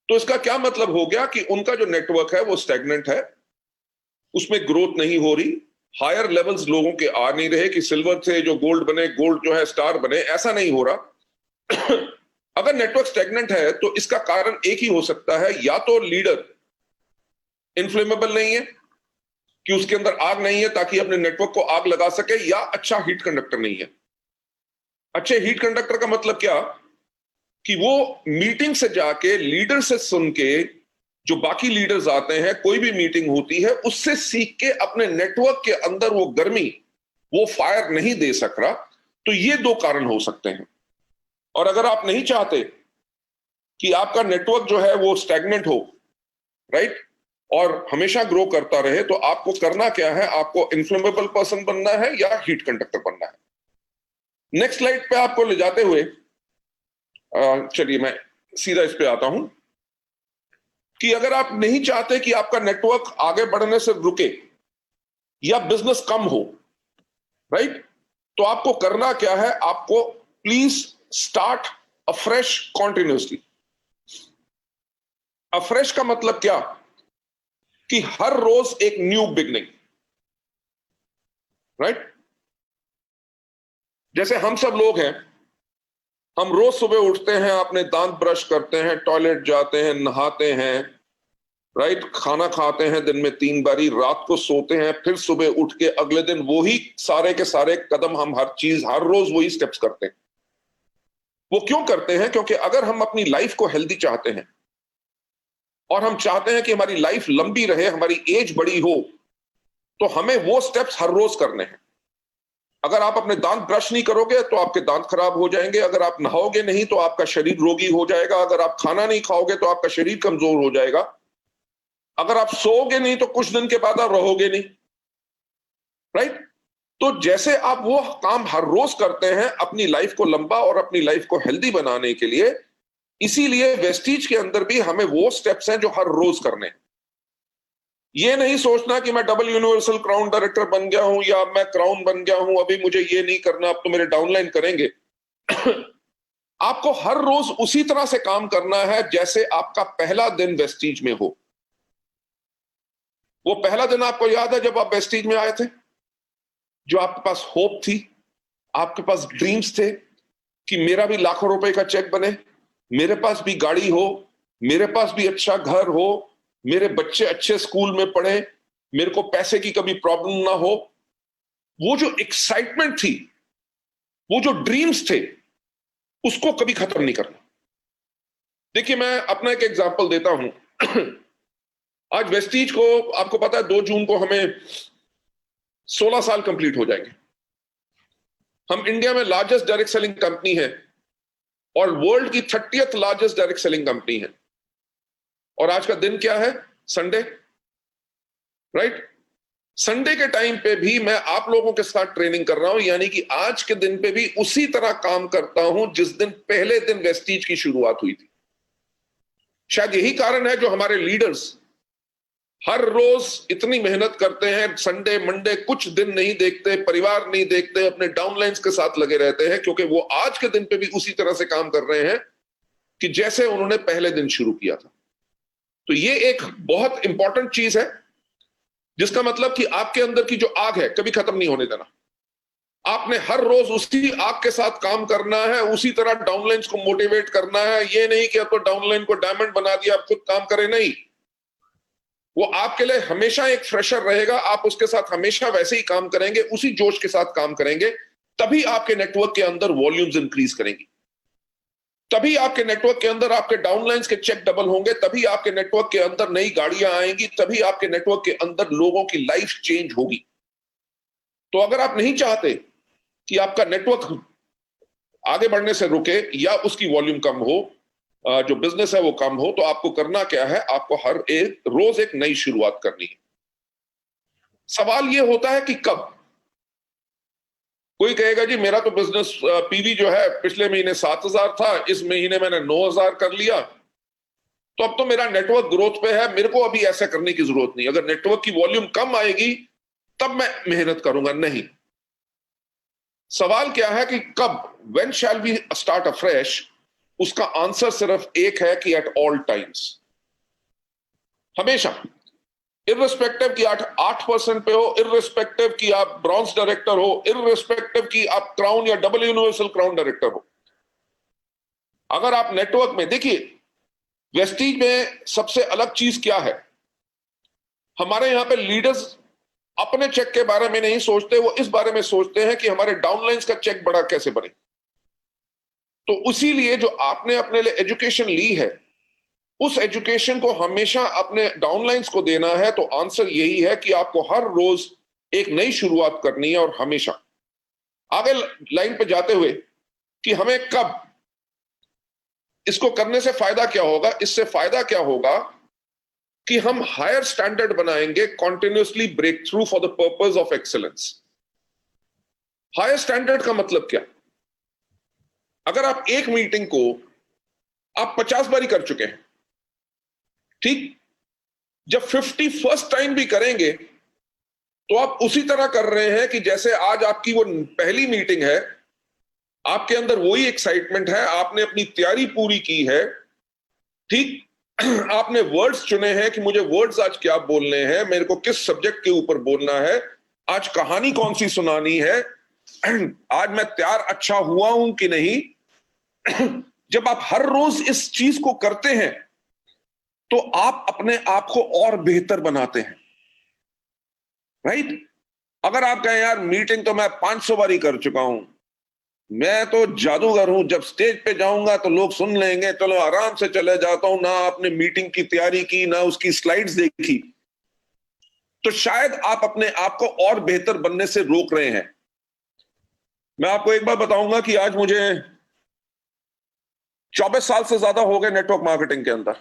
तो इसका क्या मतलब हो गया कि उनका जो नेटवर्क है वो स्टैग्नेंट है, उसमें ग्रोथ नहीं हो रही, हायर लेवल्स लोगों के आ नहीं रहे कि सिल्वर से जो गोल्ड बने, गोल्ड जो है स्टार बने, ऐसा नहीं हो रहा। अगर नेटवर्क स्टैग्नेंट है तो इसका कारण एक ही हो सकता है, या तो लीडर इनफ्लेमेबल नहीं है कि उसके अंदर आग नहीं है ताकि अपने नेटवर्क को आग लगा सके, या अच्छा हीट कंडक्टर नहीं है। अच्छे हीट कंडक्टर का मतलब क्या? कि वो मीटिंग से जाके लीडर से सुन के, जो बाकी लीडर्स आते हैं, कोई भी मीटिंग होती है, उससे सीख के अपने नेटवर्क के अंदर वो गर्मी, वो फायर नहीं दे सक रहा। तो ये 2 कारण हो सकते हैं। और अगर आप नहीं चाहते कि आपका नेटवर्क जो है वो स्टैग्नेंट हो, राइट, और हमेशा ग्रो करता रहे, तो आपको करना क्या है? आपको इन्फ्लेमेबल पर्सन बनना है या हीट कंडक्टर बनना है। नेक्स्ट स्लाइड पे आपको ले जाते हुए चलिए मैं सीधा इस पे आता हूं कि अगर आप नहीं चाहते कि आपका नेटवर्क आगे बढ़ने से रुके या बिजनेस कम हो, राइट, तो आपको करना क्या है? आपको please start afresh continuously. Afresh का मतलब क्या? कि हर रोज एक न्यू बिगनिंग। राइट? जैसे हम सब लोग हैं, हम रोज सुबह उठते हैं, अपने दांत ब्रश करते हैं, टॉयलेट जाते हैं, नहाते हैं, राइट, खाना खाते हैं दिन में 3 बारी, रात को सोते हैं, फिर सुबह उठ के अगले दिन वही सारे के सारे कदम, हम हर चीज हर रोज वही स्टेप्स करते हैं। वो क्यों करते हैं? क्योंकि अगर हम अपनी लाइफ को हेल्दी चाहते हैं और हम चाहते हैं कि हमारी लाइफ लंबी रहे, हमारी एज बड़ी हो, तो हमें वो स्टेप्स हर रोज करने हैं। अगर आप अपने दांत ब्रश नहीं करोगे तो आपके दांत खराब हो जाएंगे। अगर आप नहाओगे नहीं तो आपका शरीर रोगी हो जाएगा। अगर आप खाना नहीं खाओगे तो आपका शरीर कमजोर हो जाएगा। अगर आप सोओगे नहीं तो कुछ दिन के बाद आप रहोगे नहीं। राइट? तो जैसे आप वो काम हर रोज करते हैं अपनी लाइफ को लंबा और अपनी लाइफ को हेल्दी बनाने के लिए, इसीलिए वेस्टीज के अंदर भी हमें वो स्टेप्स हैं जो हर रोज करने हैं। ये नहीं सोचना कि मैं डबल यूनिवर्सल क्राउन डायरेक्टर बन गया हूं या मैं क्राउन बन गया हूं, अभी मुझे ये नहीं करना, अब तो मेरे डाउनलाइन करेंगे। आपको हर रोज उसी तरह से काम करना है जैसे आपका पहला दिन वेस्टीज में हो। वो पहला दिन आपको याद है जब आप वेस्टीज में आए थे, जो आपके पास होप थी, आपके पास ड्रीम्स थे कि मेरा भी लाखों रुपए का चेक बने, मेरे पास भी गाड़ी हो, मेरे पास भी अच्छा घर हो, मेरे बच्चे अच्छे स्कूल में पढ़े, मेरे को पैसे की कभी प्रॉब्लम ना हो। वो जो एक्साइटमेंट थी, वो जो ड्रीम्स थे, उसको कभी खत्म नहीं करना। देखिए, मैं अपना एक एग्जांपल देता हूं। आज वेस्टीज को, आपको पता है 2 जून को हमें 16 साल कंप्लीट हो जाएंगे। हम इंडिया में लार्जेस्ट डायरेक्ट सेलिंग कंपनी है और वर्ल्ड की 30th largest direct selling company है। और आज का दिन क्या है? Sunday, right? संडे के टाइम पे भी मैं आप लोगों के साथ ट्रेनिंग कर रहा हूं, यानी कि आज के दिन पे भी उसी तरह काम करता हूं जिस दिन पहले दिन वेस्टीज की शुरुआत हुई थी। शायद यही कारण है जो हमारे लीडर्स हर रोज इतनी मेहनत करते हैं, संडे मंडे कुछ दिन नहीं देखते, परिवार नहीं देखते, अपने डाउनलाइंस के साथ लगे रहते हैं, क्योंकि वो आज के दिन पे भी उसी तरह से काम कर रहे हैं कि जैसे उन्होंने पहले दिन शुरू किया था। तो ये एक बहुत इंपॉर्टेंट चीज है, जिसका मतलब कि आपके अंदर की जो आग है कभी खत्म नहीं होने देना। आपने हर रोज उसी आग के साथ काम करना है, उसी तरह डाउनलाइंस को मोटिवेट करना है। ये नहीं कि आपको डाउनलाइन को डायमंड बना दिया, आप खुद काम करें, नहीं। वो आपके लिए हमेशा एक फ्रेशर रहेगा, आप उसके साथ हमेशा वैसे ही काम करेंगे, उसी जोश के साथ काम करेंगे, तभी आपके नेटवर्क के अंदर वॉल्यूम्स इंक्रीज करेंगी, तभी आपके नेटवर्क के अंदर आपके डाउनलाइंस के चेक डबल होंगे, तभी आपके नेटवर्क के अंदर नई गाड़ियां आएंगी, तभी आपके नेटवर्क के अंदर लोगों की लाइफ चेंज होगी। तो अगर आप नहीं चाहते कि आपका नेटवर्क आगे बढ़ने से रुके या उसकी वॉल्यूम कम हो, जो बिजनेस है वो कम हो, तो आपको करना क्या है? आपको हर एक रोज एक नई शुरुआत करनी है। सवाल ये होता है कि कब। कोई कहेगा जी मेरा तो बिजनेस पीवी जो है पिछले महीने 7,000 था, इस महीने मैंने 9,000 कर लिया, तो अब तो मेरा नेटवर्क ग्रोथ पे है, मेरे को अभी ऐसा करने की जरूरत नहीं। अगर नेटवर्क की वॉल्यूम कम आएगी तब मैं मेहनत करूंगा, नहीं। सवाल क्या है कि कब, when shall we start afresh? उसका आंसर सिर्फ एक है कि एट ऑल टाइम्स, हमेशा, इररिस्पेक्टिव कि 8% पे हो, इररिस्पेक्टिव कि आप ब्रॉन्ज डायरेक्टर हो, इररिस्पेक्टिव कि आप क्राउन या डबल यूनिवर्सल क्राउन डायरेक्टर हो। अगर आप नेटवर्क में देखिए, वेस्टीज में सबसे अलग चीज क्या है? हमारे यहां पे लीडर्स अपने चेक के बारे में नहीं सोचते, वो इस बारे में सोचते हैं कि हमारे डाउनलाइंस का चेक बड़ा कैसे बने। तो इसीलिए जो आपने अपने लिए एजुकेशन ली है, उस एजुकेशन को हमेशा अपने डाउनलाइंस को देना है। तो आंसर यही है कि आपको हर रोज एक नई शुरुआत करनी है। और हमेशा आगे लाइन पे जाते हुए कि हमें कब इसको करने से फायदा क्या होगा, इससे फायदा क्या होगा कि हम हायर स्टैंडर्ड बनाएंगे, continuously break through for the purpose of excellence. Higher standard का मतलब क्या? अगर आप एक मीटिंग को आप 50 बारी कर चुके हैं, ठीक, जब 51st टाइम भी करेंगे तो आप उसी तरह कर रहे हैं कि जैसे आज आपकी वो पहली मीटिंग है, आपके अंदर वही एक्साइटमेंट है, आपने अपनी तैयारी पूरी की है, ठीक, आपने वर्ड्स चुने हैं कि मुझे वर्ड्स आज क्या बोलने हैं, मेरे को किस सब्जेक्ट के ऊपर बोलना है, आज कहानी कौन सी सुनानी है, आज मैं तैयार अच्छा हुआ हूं कि नहीं। जब आप हर रोज इस चीज को करते हैं तो आप अपने आप को और बेहतर बनाते हैं, राइट? अगर आप कहें यार मीटिंग तो मैं 500 बारी कर चुका हूं, मैं तो जादूगर हूं, जब स्टेज पे जाऊंगा तो लोग सुन लेंगे, चलो आराम से चले जाता हूं, ना आपने मीटिंग की तैयारी की, ना उसकी स्लाइड्स देखी, तो शायद आप अपने आप को और बेहतर बनने से रोक रहे हैं। मैं आपको एक बार बताऊंगा कि आज मुझे 24 साल से ज्यादा हो गए नेटवर्क मार्केटिंग के अंदर,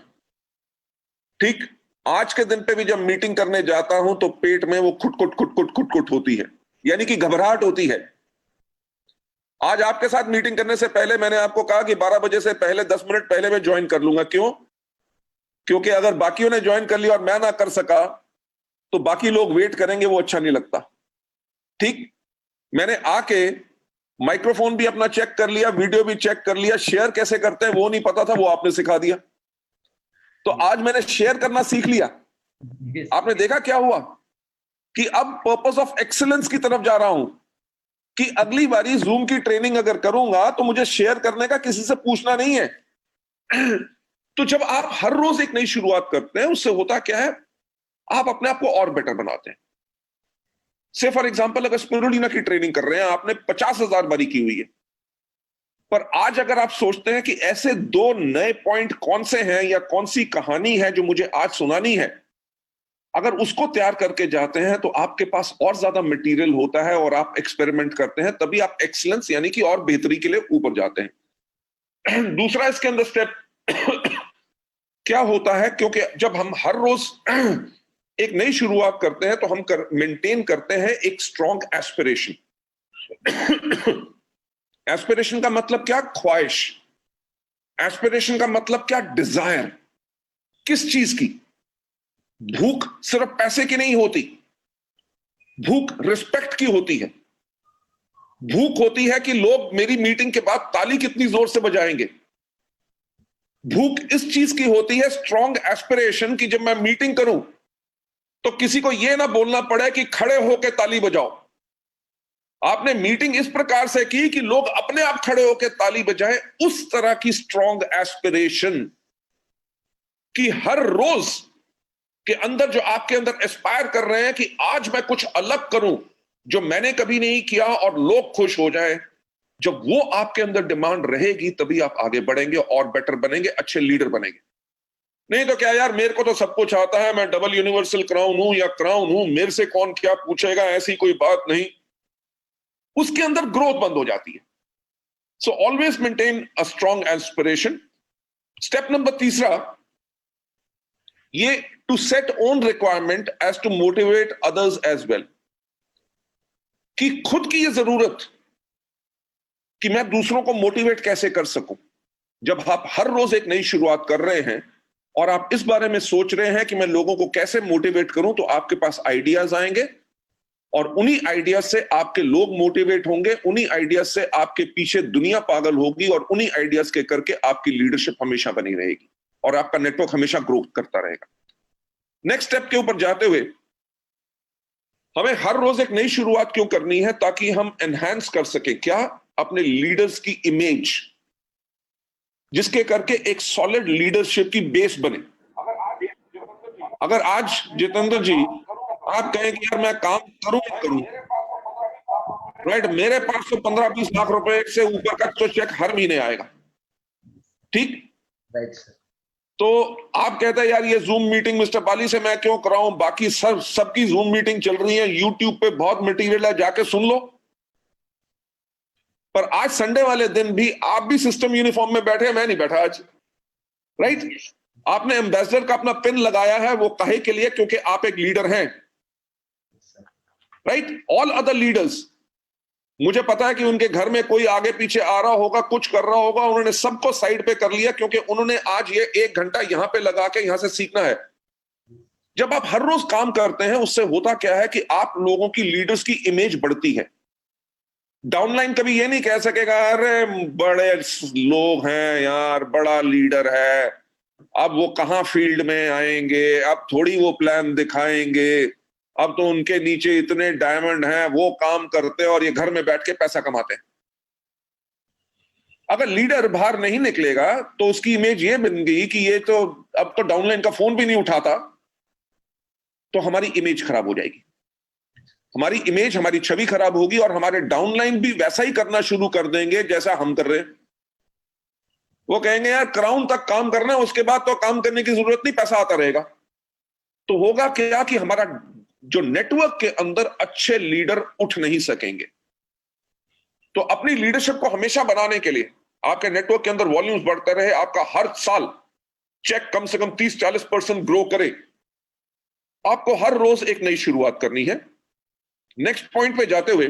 ठीक। आज के दिन पे भी जब मीटिंग करने जाता हूं तो पेट में वो खुट होती है, यानी कि घबराहट होती है। आज आपके साथ मीटिंग करने से पहले मैंने आपको कहा कि 12 बजे से पहले 10 मिनट पहले मैं ज्वाइन कर लूंगा। क्यों? क्योंकि अगर बाकियों ने ज्वाइन कर लिया और मैं ना कर सका तो बाकी लोग वेट करेंगे, वो अच्छा नहीं लगता, ठीक। मैंने आके माइक्रोफोन भी अपना चेक कर लिया, वीडियो भी चेक कर लिया, शेयर कैसे करते हैं वो नहीं पता था, वो आपने सिखा दिया। तो आज मैंने शेयर करना सीख लिया, आपने देखा क्या हुआ कि अब पर्पस ऑफ एक्सीलेंस की तरफ जा रहा हूं कि अगली बारी जूम की ट्रेनिंग अगर करूंगा तो मुझे शेयर करने का किसी से पूछना नहीं है। तो जब आप हर रोज एक नई शुरुआत करते हैं, उससे होता क्या है, आप अपने आप को और बेटर बनाते हैं। से फॉर एग्जांपल अगर स्पिरुलिना की ट्रेनिंग कर रहे हैं, आपने 50,000 बारी की हुई है, पर आज अगर आप सोचते हैं कि ऐसे 2 नए पॉइंट कौन से हैं या कौन सी कहानी है जो मुझे आज सुनानी है, अगर उसको तैयार करके जाते हैं तो आपके पास और ज्यादा मटेरियल होता है और आप एक्सपेरिमेंट करते हैं, तभी आप एक्सीलेंस यानी कि और बेहतरी के लिए ऊपर जाते हैं। दूसरा इसके अंदर स्टेप क्या होता है, क्योंकि जब हम हर रोज एक नई शुरुआत करते हैं तो हम मेंटेन करते हैं एक स्ट्रॉन्ग एस्पिरेशन। एस्पिरेशन का मतलब क्या? ख्वाहिश। एस्पिरेशन का मतलब क्या? डिजायर। किस चीज की? भूख सिर्फ पैसे की नहीं होती, भूख रिस्पेक्ट की होती है। भूख होती है कि लोग मेरी मीटिंग के बाद ताली कितनी जोर से बजाएंगे। भूख इस चीज की होती है, स्ट्रॉन्ग एस्पिरेशन, कि जब मैं मीटिंग करूं तो किसी को यह ना बोलना पड़े कि खड़े होकर ताली बजाओ। आपने मीटिंग इस प्रकार से की कि लोग अपने आप खड़े होकर ताली बजाएं। उस तरह की स्ट्रॉन्ग एस्पिरेशन कि हर रोज के अंदर जो आपके अंदर एस्पायर कर रहे हैं कि आज मैं कुछ अलग करूं जो मैंने कभी नहीं किया और लोग खुश हो जाएं। जब वो आपके अंदर डिमांड रहेगी तभी आप आगे बढ़ेंगे और बेटर बनेंगे, अच्छे लीडर बनेंगे। नहीं तो क्या यार, मेरे को तो सब कुछ आता है, मैं डबल यूनिवर्सल क्राउन हूं या क्राउन हूं, मेरे से कौन क्या पूछेगा, ऐसी कोई बात नहीं। उसके अंदर ग्रोथ बंद हो जाती है। So always maintain a strong aspiration. Step number तीसरा, ये to set own requirement as to motivate others as well, कि खुद की ये जरूरत कि मैं दूसरों को मोटिवेट कैसे कर सकूं। जब आप हर रोज एक नई शुरुआत कर रहे हैं और आप इस बारे में सोच रहे हैं कि मैं लोगों को कैसे मोटिवेट करूं, तो आपके पास आइडियाज आएंगे और उन्हीं आइडियाज से आपके लोग मोटिवेट होंगे, उन्हीं आइडियाज से आपके पीछे दुनिया पागल होगी और उन्हीं आइडियाज के करके आपकी लीडरशिप हमेशा बनी रहेगी और आपका नेटवर्क हमेशा ग्रो करता रहेगा। नेक्स्ट स्टेप के ऊपर जाते हुए, हमें हर रोज एक नई शुरुआत क्यों करनी है? ताकि हम एनहांस कर सके क्या? अपने लीडर्स की इमेज, जिसके करके एक सॉलिड लीडरशिप की बेस बने। अगर आज जितेंद्र जी आप कहें कि यार मैं काम करूं राइट, मेरे पास तो 15-20 लाख रुपए से ऊपर का तो चेक हर महीने आएगा, ठीक राइट सर। तो आप कहते हैं यार ये जूम मीटिंग मिस्टर बाली से मैं क्यों कराऊं, बाकी सबकी जूम मीटिंग चल रही है, यूट्यूब पे बहुत मटेरियल है, जाके सुन लो। पर आज संडे वाले दिन भी आप भी सिस्टम यूनिफॉर्म में बैठे हैं, मैं नहीं बैठा आज, राइट। आपने एम्बेसडर का अपना पिन लगाया है, वो काहे के लिए? क्योंकि आप एक लीडर हैं, राइट। ऑल अदर लीडर्स, मुझे पता है कि उनके घर में कोई आगे पीछे आ रहा होगा, कुछ कर रहा होगा, उन्होंने सबको साइड पे कर लिया क्योंकि उन्होंने आज ये 1 घंटा यहां पे लगा के यहां से सीखना है। जब आप हर रोज काम करते हैं, उससे होता क्या है कि आप लोगों की, लीडर्स की इमेज बढ़ती है। डाउनलाइन कभी ये नहीं कह सकेगा अरे बड़े लोग हैं यार, बड़ा लीडर है, अब वो कहां फील्ड में आएंगे, अब थोड़ी वो प्लान दिखाएंगे, अब तो उनके नीचे इतने डायमंड हैं, वो काम करते हैं और ये घर में बैठ के पैसा कमाते हैं। अगर लीडर बाहर नहीं निकलेगा तो उसकी इमेज ये बन गई कि ये तो अब तो डाउनलाइन का फोन भी नहीं उठाता, तो हमारी इमेज खराब हो जाएगी। हमारी इमेज, हमारी छवि खराब होगी और हमारे डाउनलाइन भी वैसा ही करना शुरू कर देंगे जैसा हम कर रहे हैं। वो कहेंगे यार क्राउन तक काम करना है, उसके बाद तो काम करने की जरूरत नहीं, पैसा आता रहेगा। तो होगा क्या कि हमारा जो नेटवर्क के अंदर अच्छे लीडर उठ नहीं सकेंगे। तो अपनी लीडरशिप को हमेशा बनाने के लिए आपके नेटवर्क के अंदर वॉल्यूम्स बढ़ते रहे, आपका हर साल चेक कम से कम 30-40% ग्रो करे, आपको हर रोज एक नई शुरुआत करनी है। नेक्स्ट पॉइंट पे जाते हुए,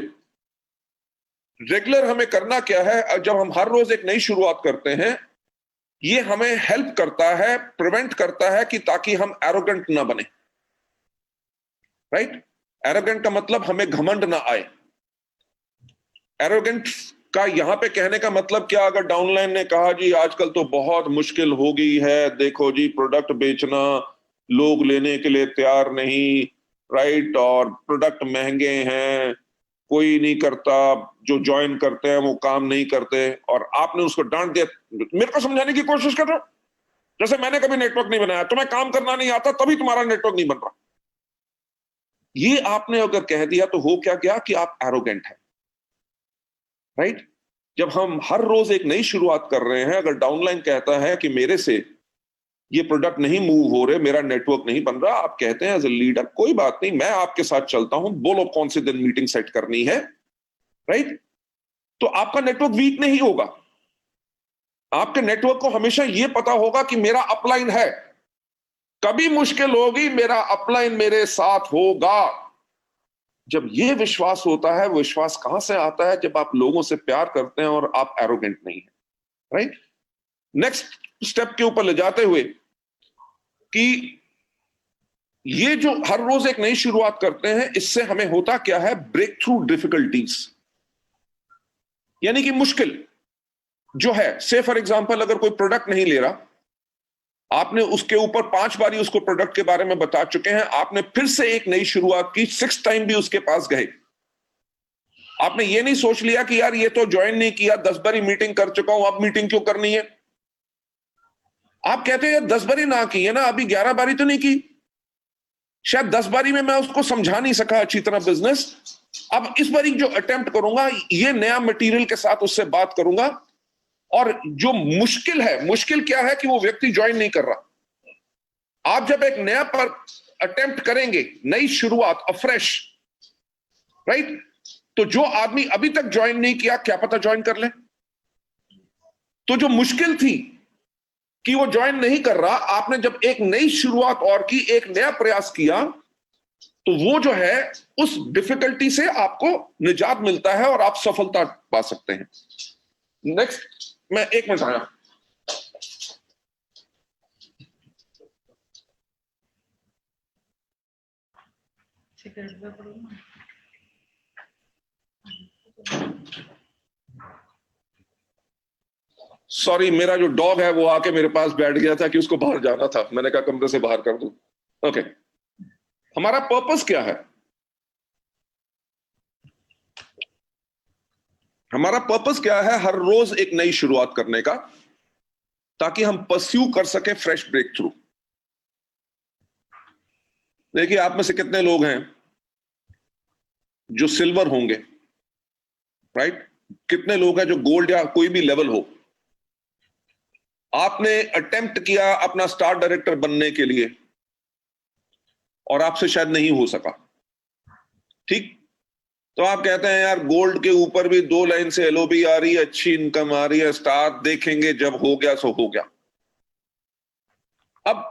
रेगुलर हमें करना क्या है? जब हम हर रोज एक नई शुरुआत करते हैं, ये हमें हेल्प करता है, प्रिवेंट करता है कि ताकि हम एरोगेंट ना बने, राइट। एरोगेंट का मतलब हमें घमंड ना आए। एरोगेंट का यहां पे कहने का मतलब क्या? अगर डाउनलाइन ने कहा जी आजकल तो बहुत मुश्किल हो गई है, देखो जी प्रोडक्ट बेचना, लोग लेने के लिए तैयार नहीं, राइट, और प्रोडक्ट महंगे हैं, कोई नहीं करता, जो ज्वाइन करते हैं वो काम नहीं करते, और आपने उसको डांट दिया। मेरे को समझाने की कोशिश कर रहे हो, जैसे मैंने कभी नेटवर्क नहीं बनाया, तुम्हें काम करना नहीं आता तभी तुम्हारा नेटवर्क नहीं बन रहा। ये आपने अगर कह दिया तो हो क्या गया कि आप एरोगेंट हैं, राइट। जब हम हर रोज एक नई शुरुआत कर रहे हैं, अगर डाउनलाइन कहता है कि मेरे से ये प्रोडक्ट नहीं मूव हो रहे, मेरा नेटवर्क नहीं बन रहा, आप कहते हैं एज ए लीडर कोई बात नहीं, मैं आपके साथ चलता हूं, बोलो कौन से दिन मीटिंग सेट करनी है, राइट। तो आपका नेटवर्क वीक नहीं होगा। आपके नेटवर्क को हमेशा यह पता होगा कि मेरा अपलाइन है, कभी मुश्किल होगी मेरा अपलाइन मेरे साथ होगा। जब यह विश्वास होता है, विश्वास कहां से आता है? जब आप लोगों से प्यार करते हैं और आप एरोगेंट नहीं है, राइट। नेक्स्ट स्टेप के ऊपर ले जाते हुए कि ये जो हर रोज एक नई शुरुआत करते हैं, इससे हमें होता क्या है? ब्रेक थ्रू डिफिकल्टीज, यानी कि मुश्किल जो है, से फॉर एग्जांपल अगर कोई प्रोडक्ट नहीं ले रहा, आपने उसके ऊपर 5 बारी उसको प्रोडक्ट के बारे में बता चुके हैं, आपने फिर से एक नई शुरुआत की, 6th टाइम भी उसके पास गए, आपने ये नहीं सोच लिया कि यार ये तो ज्वाइन नहीं किया, 10 बारी मीटिंग कर चुका हूं, अब मीटिंग क्यों करनी है? आप कहते हैं यार 10 बारी ना की है ना, अभी 11 बारी तो नहीं की, शायद 10 बारी में मैं उसको समझा नहीं सका अच्छी तरह बिजनेस, अब इस बारी जो अटेम्प्ट करूंगा, ये नया मटेरियल के साथ उससे बात करूंगा। और जो मुश्किल है, मुश्किल क्या है कि वो व्यक्ति ज्वाइन नहीं कर रहा। आप जब एक नया पर अटेम्प्ट करेंगे, नई शुरुआत, अफ्रेश, राइट, तो जो आदमी अभी तक ज्वाइन नहीं किया, क्या पता ज्वाइन कर ले। तो जो मुश्किल थी कि वो ज्वाइन नहीं कर रहा, आपने जब एक नई शुरुआत और की, एक नया प्रयास किया, तो वो जो है उस डिफिकल्टी से आपको निजात मिलता है और आप सफलता पा सकते हैं। नेक्स्ट, मैं 1 मिनट आया। सॉरी, मेरा जो डॉग है वो आके मेरे पास बैठ गया था कि उसको बाहर जाना था, मैंने कहा कमरे से बाहर कर दूं। ओके, हमारा पर्पस क्या है? हमारा पर्पस क्या है? हर रोज एक नई शुरुआत करने का, ताकि हम परस्यू कर सके फ्रेश ब्रेक थ्रू। देखिए, आप में से कितने लोग हैं जो सिल्वर होंगे, राइट? कितने लोग हैं जो गोल्ड या कोई भी लेवल हो? आपने अटेम्प्ट किया अपना स्टार डायरेक्टर बनने के लिए और आपसे शायद नहीं हो सका, ठीक? तो आप कहते हैं यार गोल्ड के ऊपर भी 2 लाइन से एलओबी आ रही है, अच्छी इनकम आ रही है, स्टार देखेंगे जब हो गया सो हो गया। अब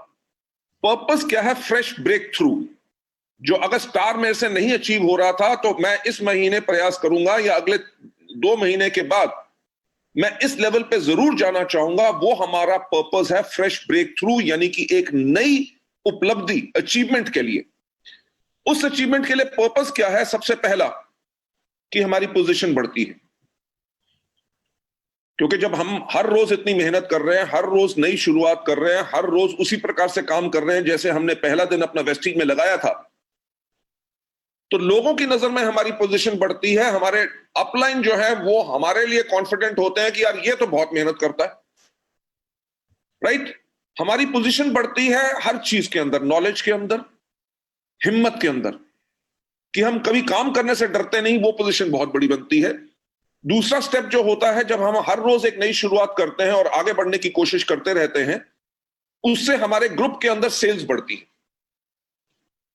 पर्पस क्या है? Fresh break through. जो अगर स्टार में से नहीं अचीव हो रहा था, तो मैं इस महीने प्रयास करूंगा या अगले 2 महीने के बाद मैं इस लेवल पे जरूर जाना चाहूंगा। वो हमारा पर्पस है, फ्रेश ब्रेक थ्रू, यानी कि एक नई उपलब्धि, अचीवमेंट के लिए। उस अचीवमेंट के लिए पर्पस क्या है? सबसे पहला कि हमारी पोजीशन बढ़ती है, क्योंकि जब हम हर रोज इतनी मेहनत कर रहे हैं, हर रोज नई शुरुआत कर रहे हैं, हर रोज उसी प्रकार से काम कर रहे हैं जैसे हमने पहला दिन अपना वेस्टिज में लगाया था, तो लोगों की नजर में हमारी पोजीशन बढ़ती है। हमारे अपलाइन जो है वो हमारे लिए कॉन्फिडेंट होते हैं कि यार ये तो बहुत मेहनत करता है, राइट। हमारी पोजीशन बढ़ती है हर चीज के अंदर, नॉलेज के अंदर, हिम्मत के अंदर, कि हम कभी काम करने से डरते नहीं, वो पोजीशन बहुत बड़ी बनती है। दूसरा स्टेप जो होता है, जब हम हर रोज एक नई शुरुआत करते हैं और आगे बढ़ने की कोशिश करते रहते हैं, उससे हमारे ग्रुप के अंदर सेल्स बढ़ती है।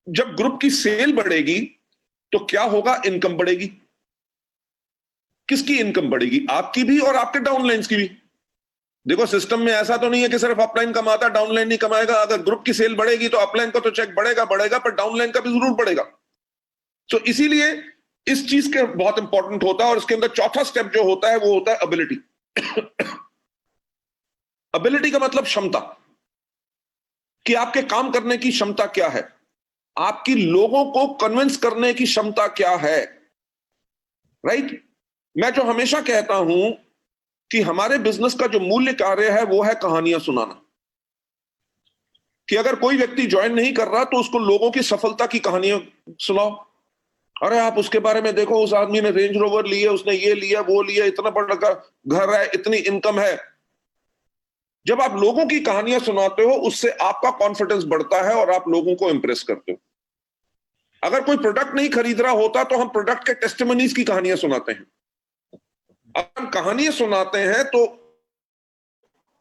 जब ग्रुप की सेल बढ़ेगी तो क्या होगा? इनकम बढ़ेगी। किसकी इनकम बढ़ेगी? आपकी भी और आपके डाउनलाइंस की भी। देखो, सिस्टम में ऐसा तो नहीं है कि सिर्फ अपलाइन कमाता, डाउनलाइन नहीं कमाएगा। अगर ग्रुप की सेल बढ़ेगी तो अपलाइन का तो चेक बढ़ेगा, पर डाउनलाइन का भी जरूर बढ़ेगा। तो इसीलिए इस चीज के बहुत इंपॉर्टेंट होता है। और इसके अंदर चौथा स्टेप जो होता है वो होता है एबिलिटी। एबिलिटी का मतलब क्षमता, कि आपके काम करने की क्षमता क्या है, आपकी लोगों को कन्विंस करने की क्षमता क्या है, राइट। मैं जो हमेशा कहता हूं कि हमारे बिजनेस का जो मूल्य कार्य है वो है कहानियां सुनाना। कि अगर कोई व्यक्ति ज्वाइन नहीं कर रहा तो उसको लोगों की सफलता की कहानियां सुनाओ। अरे आप उसके बारे में देखो, उस आदमी ने रेंज रोवर लिया, उसने ये लिया वो लिया, इतना बड़ा घर है, इतनी इनकम है। जब आप लोगों की कहानियां सुनाते हो उससे आपका कॉन्फिडेंस बढ़ता है और आप लोगों को इंप्रेस करते हो। अगर कोई प्रोडक्ट नहीं खरीद रहा होता तो हम प्रोडक्ट के टेस्टिमनीज की कहानियां सुनाते हैं। अगर हम कहानियां सुनाते हैं तो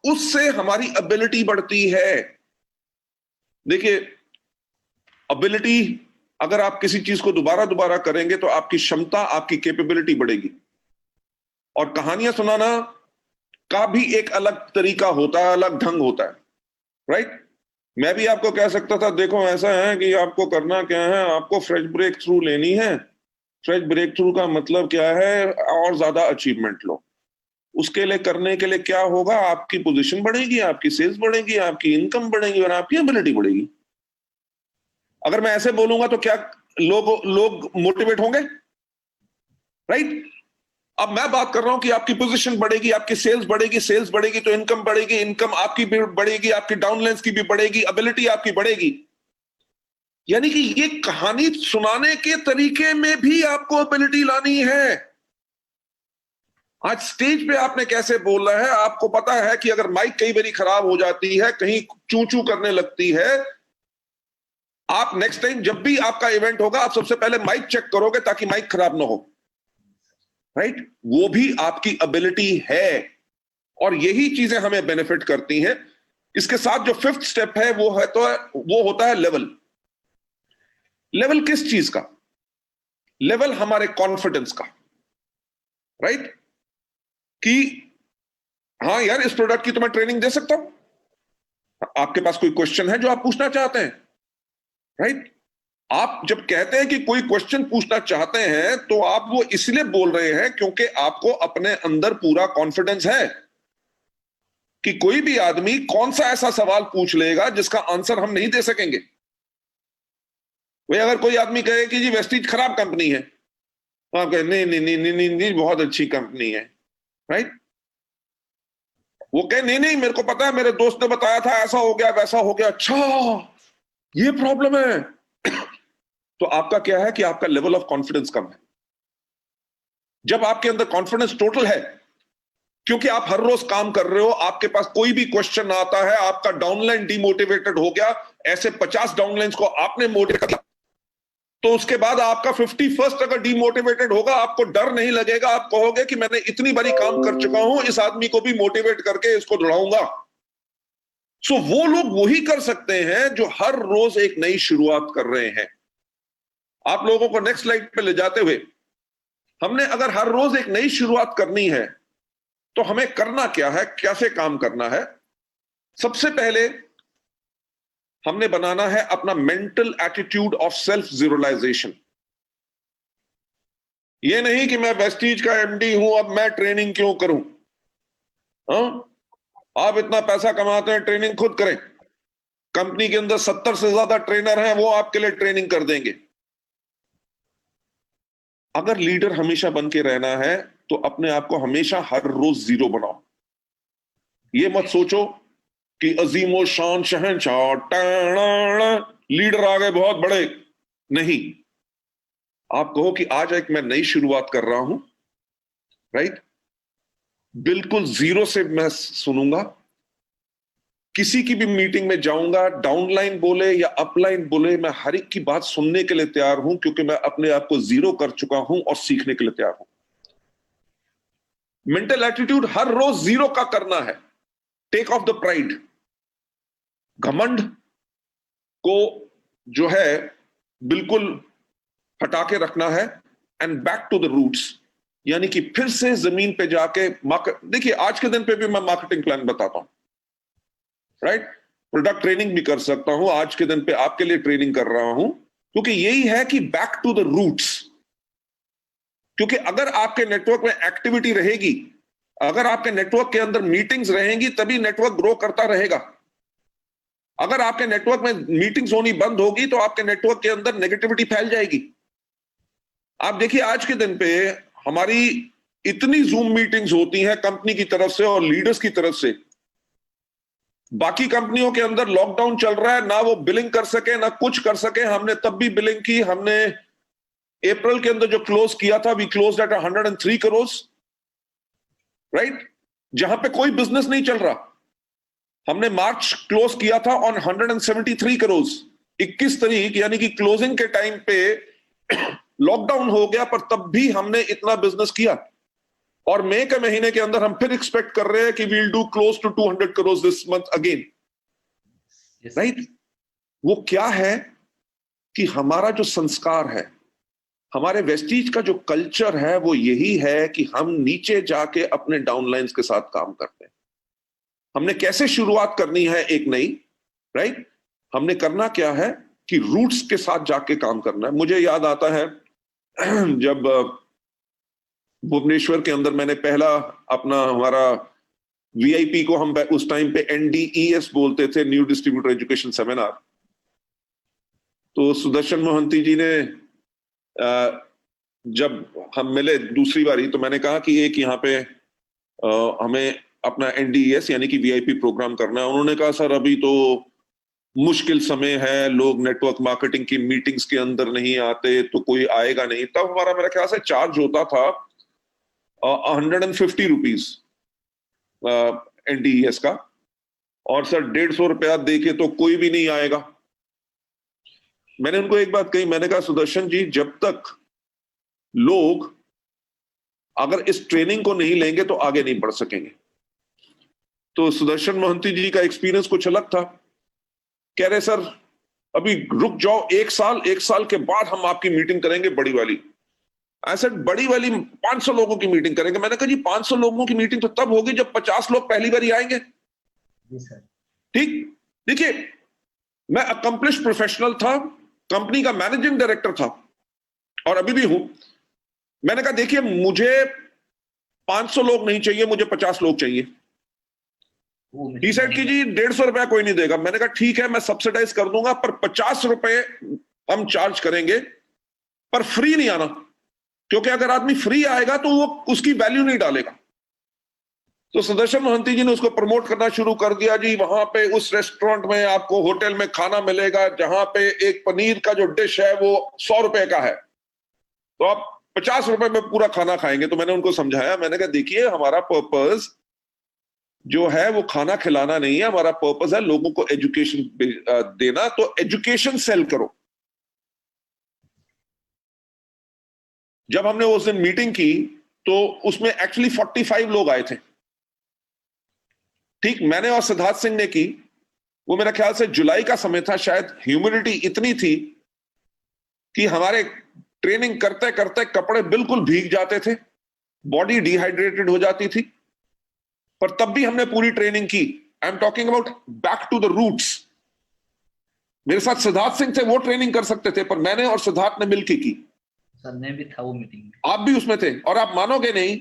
उससे हमारी एबिलिटी बढ़ती है। देखिए, एबिलिटी, अगर आप किसी चीज को दोबारा दोबारा करेंगे तो आपकी क्षमता, आपकी कैपेबिलिटी बढ़ेगी। और कहानियां सुनाना का भी एक अलग तरीका होता है, अलग ढंग होता है, राइट? मैं भी आपको कह सकता था, देखो ऐसा है कि आपको करना क्या है, आपको फ्रेश ब्रेक थ्रू लेनी है। फ्रेश ब्रेक थ्रू का मतलब क्या है? और ज्यादा अचीवमेंट लो। उसके लिए करने के लिए क्या होगा? आपकी पोजीशन बढ़ेगी, आपकी सेल्स बढ़ेगी, आपकी इनकम बढ़ेगी और आपकी एबिलिटी बढ़ेगी। अगर मैं ऐसे बोलूंगा तो क्या लोग मोटिवेट होंगे? राइट? अब मैं बात कर रहा हूं कि आपकी पोजीशन बढ़ेगी, आपकी सेल्स बढ़ेगी, सेल्स बढ़ेगी तो इनकम बढ़ेगी, इनकम आपकी भी बढ़ेगी, आपकी डाउनलाइंस की भी बढ़ेगी, एबिलिटी आपकी बढ़ेगी। यानी कि ये कहानी सुनाने के तरीके में भी आपको एबिलिटी लानी है। आज स्टेज पे आपने कैसे बोलना है, आपको पता है कि अगर माइक कई बारी खराब हो जाती है, कहीं चू चू करने लगती है, आप नेक्स्ट टाइम जब भी आपका इवेंट होगा आप सबसे पहले माइक चेक करोगे ताकि माइक खराब ना हो, राइट? वो भी आपकी एबिलिटी है और यही चीजें हमें बेनिफिट करती हैं। इसके साथ जो फिफ्थ स्टेप है वो होता है लेवल। लेवल किस चीज का? लेवल हमारे कॉन्फिडेंस का, राइट? कि हाँ यार, इस प्रोडक्ट की तो मैं ट्रेनिंग दे सकता हूं। आपके पास कोई क्वेश्चन है जो आप पूछना चाहते हैं, राइट? आप जब कहते हैं कि कोई क्वेश्चन पूछना चाहते हैं तो आप वो इसलिए बोल रहे हैं क्योंकि आपको अपने अंदर पूरा कॉन्फिडेंस है कि कोई भी आदमी कौन सा ऐसा सवाल पूछ लेगा जिसका आंसर हम नहीं दे सकेंगे। वही अगर कोई आदमी कहे कि जी वेस्टीज खराब कंपनी है, तो आप कहे नहीं नहीं नहीं नहीं नहीं, नहीं बहुत अच्छी कंपनी है, राइट? वो कहे नहीं नहीं मेरे को पता है, मेरे दोस्त ने बताया था, ऐसा हो गया वैसा हो गया, अच्छा ये प्रॉब्लम है। तो आपका क्या है कि आपका लेवल ऑफ कॉन्फिडेंस कम है। जब आपके अंदर कॉन्फिडेंस टोटल है, क्योंकि आप हर रोज काम कर रहे हो, आपके पास कोई भी क्वेश्चन आता है, आपका डाउनलाइन डिमोटिवेटेड हो गया, ऐसे 50 डाउनलाइंस को आपने मोटिवेट किया, तो उसके बाद आपका 51st अगर डिमोटिवेटेड होगा, आपको डर नहीं लगेगा, आप कहोगे कि मैंने इतनी बारी काम कर चुका हूं, इस आदमी को भी मोटिवेट करके इसको दौड़ाऊंगा। सो वो लोग वही कर सकते हैं जो हर रोज एक नई शुरुआत कर रहे हैं। आप लोगों को नेक्स्ट स्लाइड पे ले जाते हुए, हमने अगर हर रोज एक नई शुरुआत करनी है तो हमें करना क्या है, कैसे काम करना है? सबसे पहले हमने बनाना है अपना मेंटल एटीट्यूड ऑफ सेल्फ जीरोलाइजेशन। ये नहीं कि मैं वेस्टीज का एमडी हूं, अब मैं ट्रेनिंग क्यों करूं? आप इतना पैसा कमाते हैं, ट्रेनिंग खुद करें। कंपनी के अंदर 70 से ज्यादा ट्रेनर हैं, वो आपके लिए ट्रेनिंग कर देंगे। अगर लीडर हमेशा बन के रहना है तो अपने आप को हमेशा हर रोज जीरो बनाओ। ये मत सोचो कि अजीमो शान शहंशाह लीडर आ गए बहुत बड़े। नहीं, आप कहो कि आज एक मैं नई शुरुआत कर रहा हूं, राइट? बिल्कुल जीरो से मैं सुनूंगा, किसी की भी मीटिंग में जाऊंगा, डाउनलाइन बोले या अपलाइन बोले, मैं हर एक की बात सुनने के लिए तैयार हूं क्योंकि मैं अपने आप को जीरो कर चुका हूं और सीखने के लिए तैयार हूं। मेंटल एटीट्यूड हर रोज जीरो का करना है। टेक ऑफ द प्राइड, घमंड को जो है बिल्कुल हटा के रखना है, and back to the roots, यानी कि फिर से जमीन पे जाके देखिए, आज के दिन पे भी मैं मार्केटिंग प्लान बताता हूं, राइट? प्रोडक्ट ट्रेनिंग भी कर सकता हूं, आज के दिन पे आपके लिए ट्रेनिंग कर रहा हूं, क्योंकि यही है कि बैक टू द रूट्स। क्योंकि अगर आपके नेटवर्क में एक्टिविटी रहेगी, अगर आपके नेटवर्क के अंदर मीटिंग्स रहेंगी, तभी नेटवर्क ग्रो करता रहेगा। अगर आपके नेटवर्क में मीटिंग्स होनी बंद होगी तो आपके नेटवर्क के अंदर नेगेटिविटी फैल जाएगी। आप देखिए, आज के दिन पे हमारी इतनी जूम मीटिंग्स होती हैं कंपनी की तरफ से और लीडर्स की तरफ से, बाकी कंपनियों के अंदर लॉकडाउन चल रहा है, ना वो बिलिंग कर सके ना कुछ कर सके, हमने तब भी बिलिंग की। हमने अप्रैल के अंदर जो क्लोज किया था, we close at 103 crore, right, जहां पे कोई बिजनेस नहीं चल रहा। हमने मार्च क्लोज किया था ऑन 173 करोड़ 21 तारीख, यानी कि क्लोजिंग के टाइम पे लॉकडाउन हो गया, पर तब भी हमने इतना बिजनेस किया। और मई के महीने के अंदर हम फिर एक्सपेक्ट कर रहे हैं कि we'll do close to 200 crore this month again, right. वो क्या है कि हमारा जो संस्कार है, हमारे वेस्टीज का जो कल्चर है, वो यही है कि हम नीचे जाके अपने डाउनलाइंस के साथ काम करते हैं। हमने कैसे शुरुआत करनी है एक नई, राइट, हमने करना क्या है कि रूट्स के साथ जाके काम करना है। मुझे याद आता है जब भुवनेश्वर के अंदर मैंने पहला अपना हमारा वीआईपी को हम उस टाइम पे NDES बोलते थे, न्यू डिस्ट्रीब्यूटर एजुकेशन सेमिनार। तो सुदर्शन मोहंती जी ने जब हम मिले दूसरी बारी, तो मैंने कहा कि एक यहाँ पे हमें अपना NDES यानी कि वीआईपी प्रोग्राम करना है। उन्होंने कहा सर अभी तो मुश्किल समय है, लोग नेटवर्क मार्केटिंग की मीटिंग्स के अंदर नहीं आते, तो कोई आएगा नहीं। तब हमारा मेरा ख्याल से चार्ज होता था 150 रुपीज NDES का, और सर 150 रुपया दे के तो कोई भी नहीं आएगा। मैंने उनको एक बात कही, मैंने कहा सुदर्शन जी, जब तक लोग अगर इस ट्रेनिंग को नहीं लेंगे तो आगे नहीं बढ़ सकेंगे। तो सुदर्शन मोहंती जी का एक्सपीरियंस कुछ अलग था। कह रहे सर अभी रुक जाओ, एक साल के बाद हम आपकी मीटिंग करेंगे बड़ी वाली। ऐसे बड़ी वाली 500 लोगों की मीटिंग करेंगे। मैंने कहा जी 500 लोगों की मीटिंग तो तब होगी जब 50 लोग पहली बार आएंगे। ठीक, देखिए मैं अकम्प्लिश प्रोफेशनल था, कंपनी का मैनेजिंग डायरेक्टर था और अभी भी हूं। मैंने कहा देखिए मुझे 500 लोग नहीं चाहिए, मुझे 50 लोग चाहिए। ही सेड कि जी 150 रुपया कोई नहीं देगा। मैंने कहा ठीक है, मैं सब्सिडाइज कर दूंगा, पर 50 रुपए हम चार्ज करेंगे, पर फ्री नहीं आना, क्योंकि अगर आदमी फ्री आएगा तो वो उसकी वैल्यू नहीं डालेगा। तो सुदर्शन मोहंती जी ने उसको प्रमोट करना शुरू कर दिया। जी वहां पे उस रेस्टोरेंट में आपको होटल में खाना मिलेगा जहां पे एक पनीर का जो डिश है वो 100 रुपए का है, तो आप 50 रुपए में पूरा खाना खाएंगे। तो मैंने उनको समझाया, मैंने कहा देखिए हमारा पर्पस जो है वो खाना खिलाना नहीं है, हमारा पर्पस है लोगों को एजुकेशन देना, तो एजुकेशन सेल करो। जब हमने उस दिन मीटिंग की तो उसमें एक्चुअली 45 लोग आए थे। ठीक, मैंने और सिद्धार्थ सिंह ने की, वो मेरा ख्याल से जुलाई का समय था, शायद ह्यूमिडिटी इतनी थी कि हमारे ट्रेनिंग करते करते कपड़े बिल्कुल भीग जाते थे, बॉडी डिहाइड्रेटेड हो जाती थी, पर तब भी हमने पूरी ट्रेनिंग की। I am talking about back to the roots. मेरे साथ सिद्धार्थ सिंह थे, वो ट्रेनिंग कर सकते थे, पर मैंने और सिद्धार्थ ने मिलकर की। सर मैं भी था वो मीटिंग में, आप भी उसमें थे, और आप मानोगे नहीं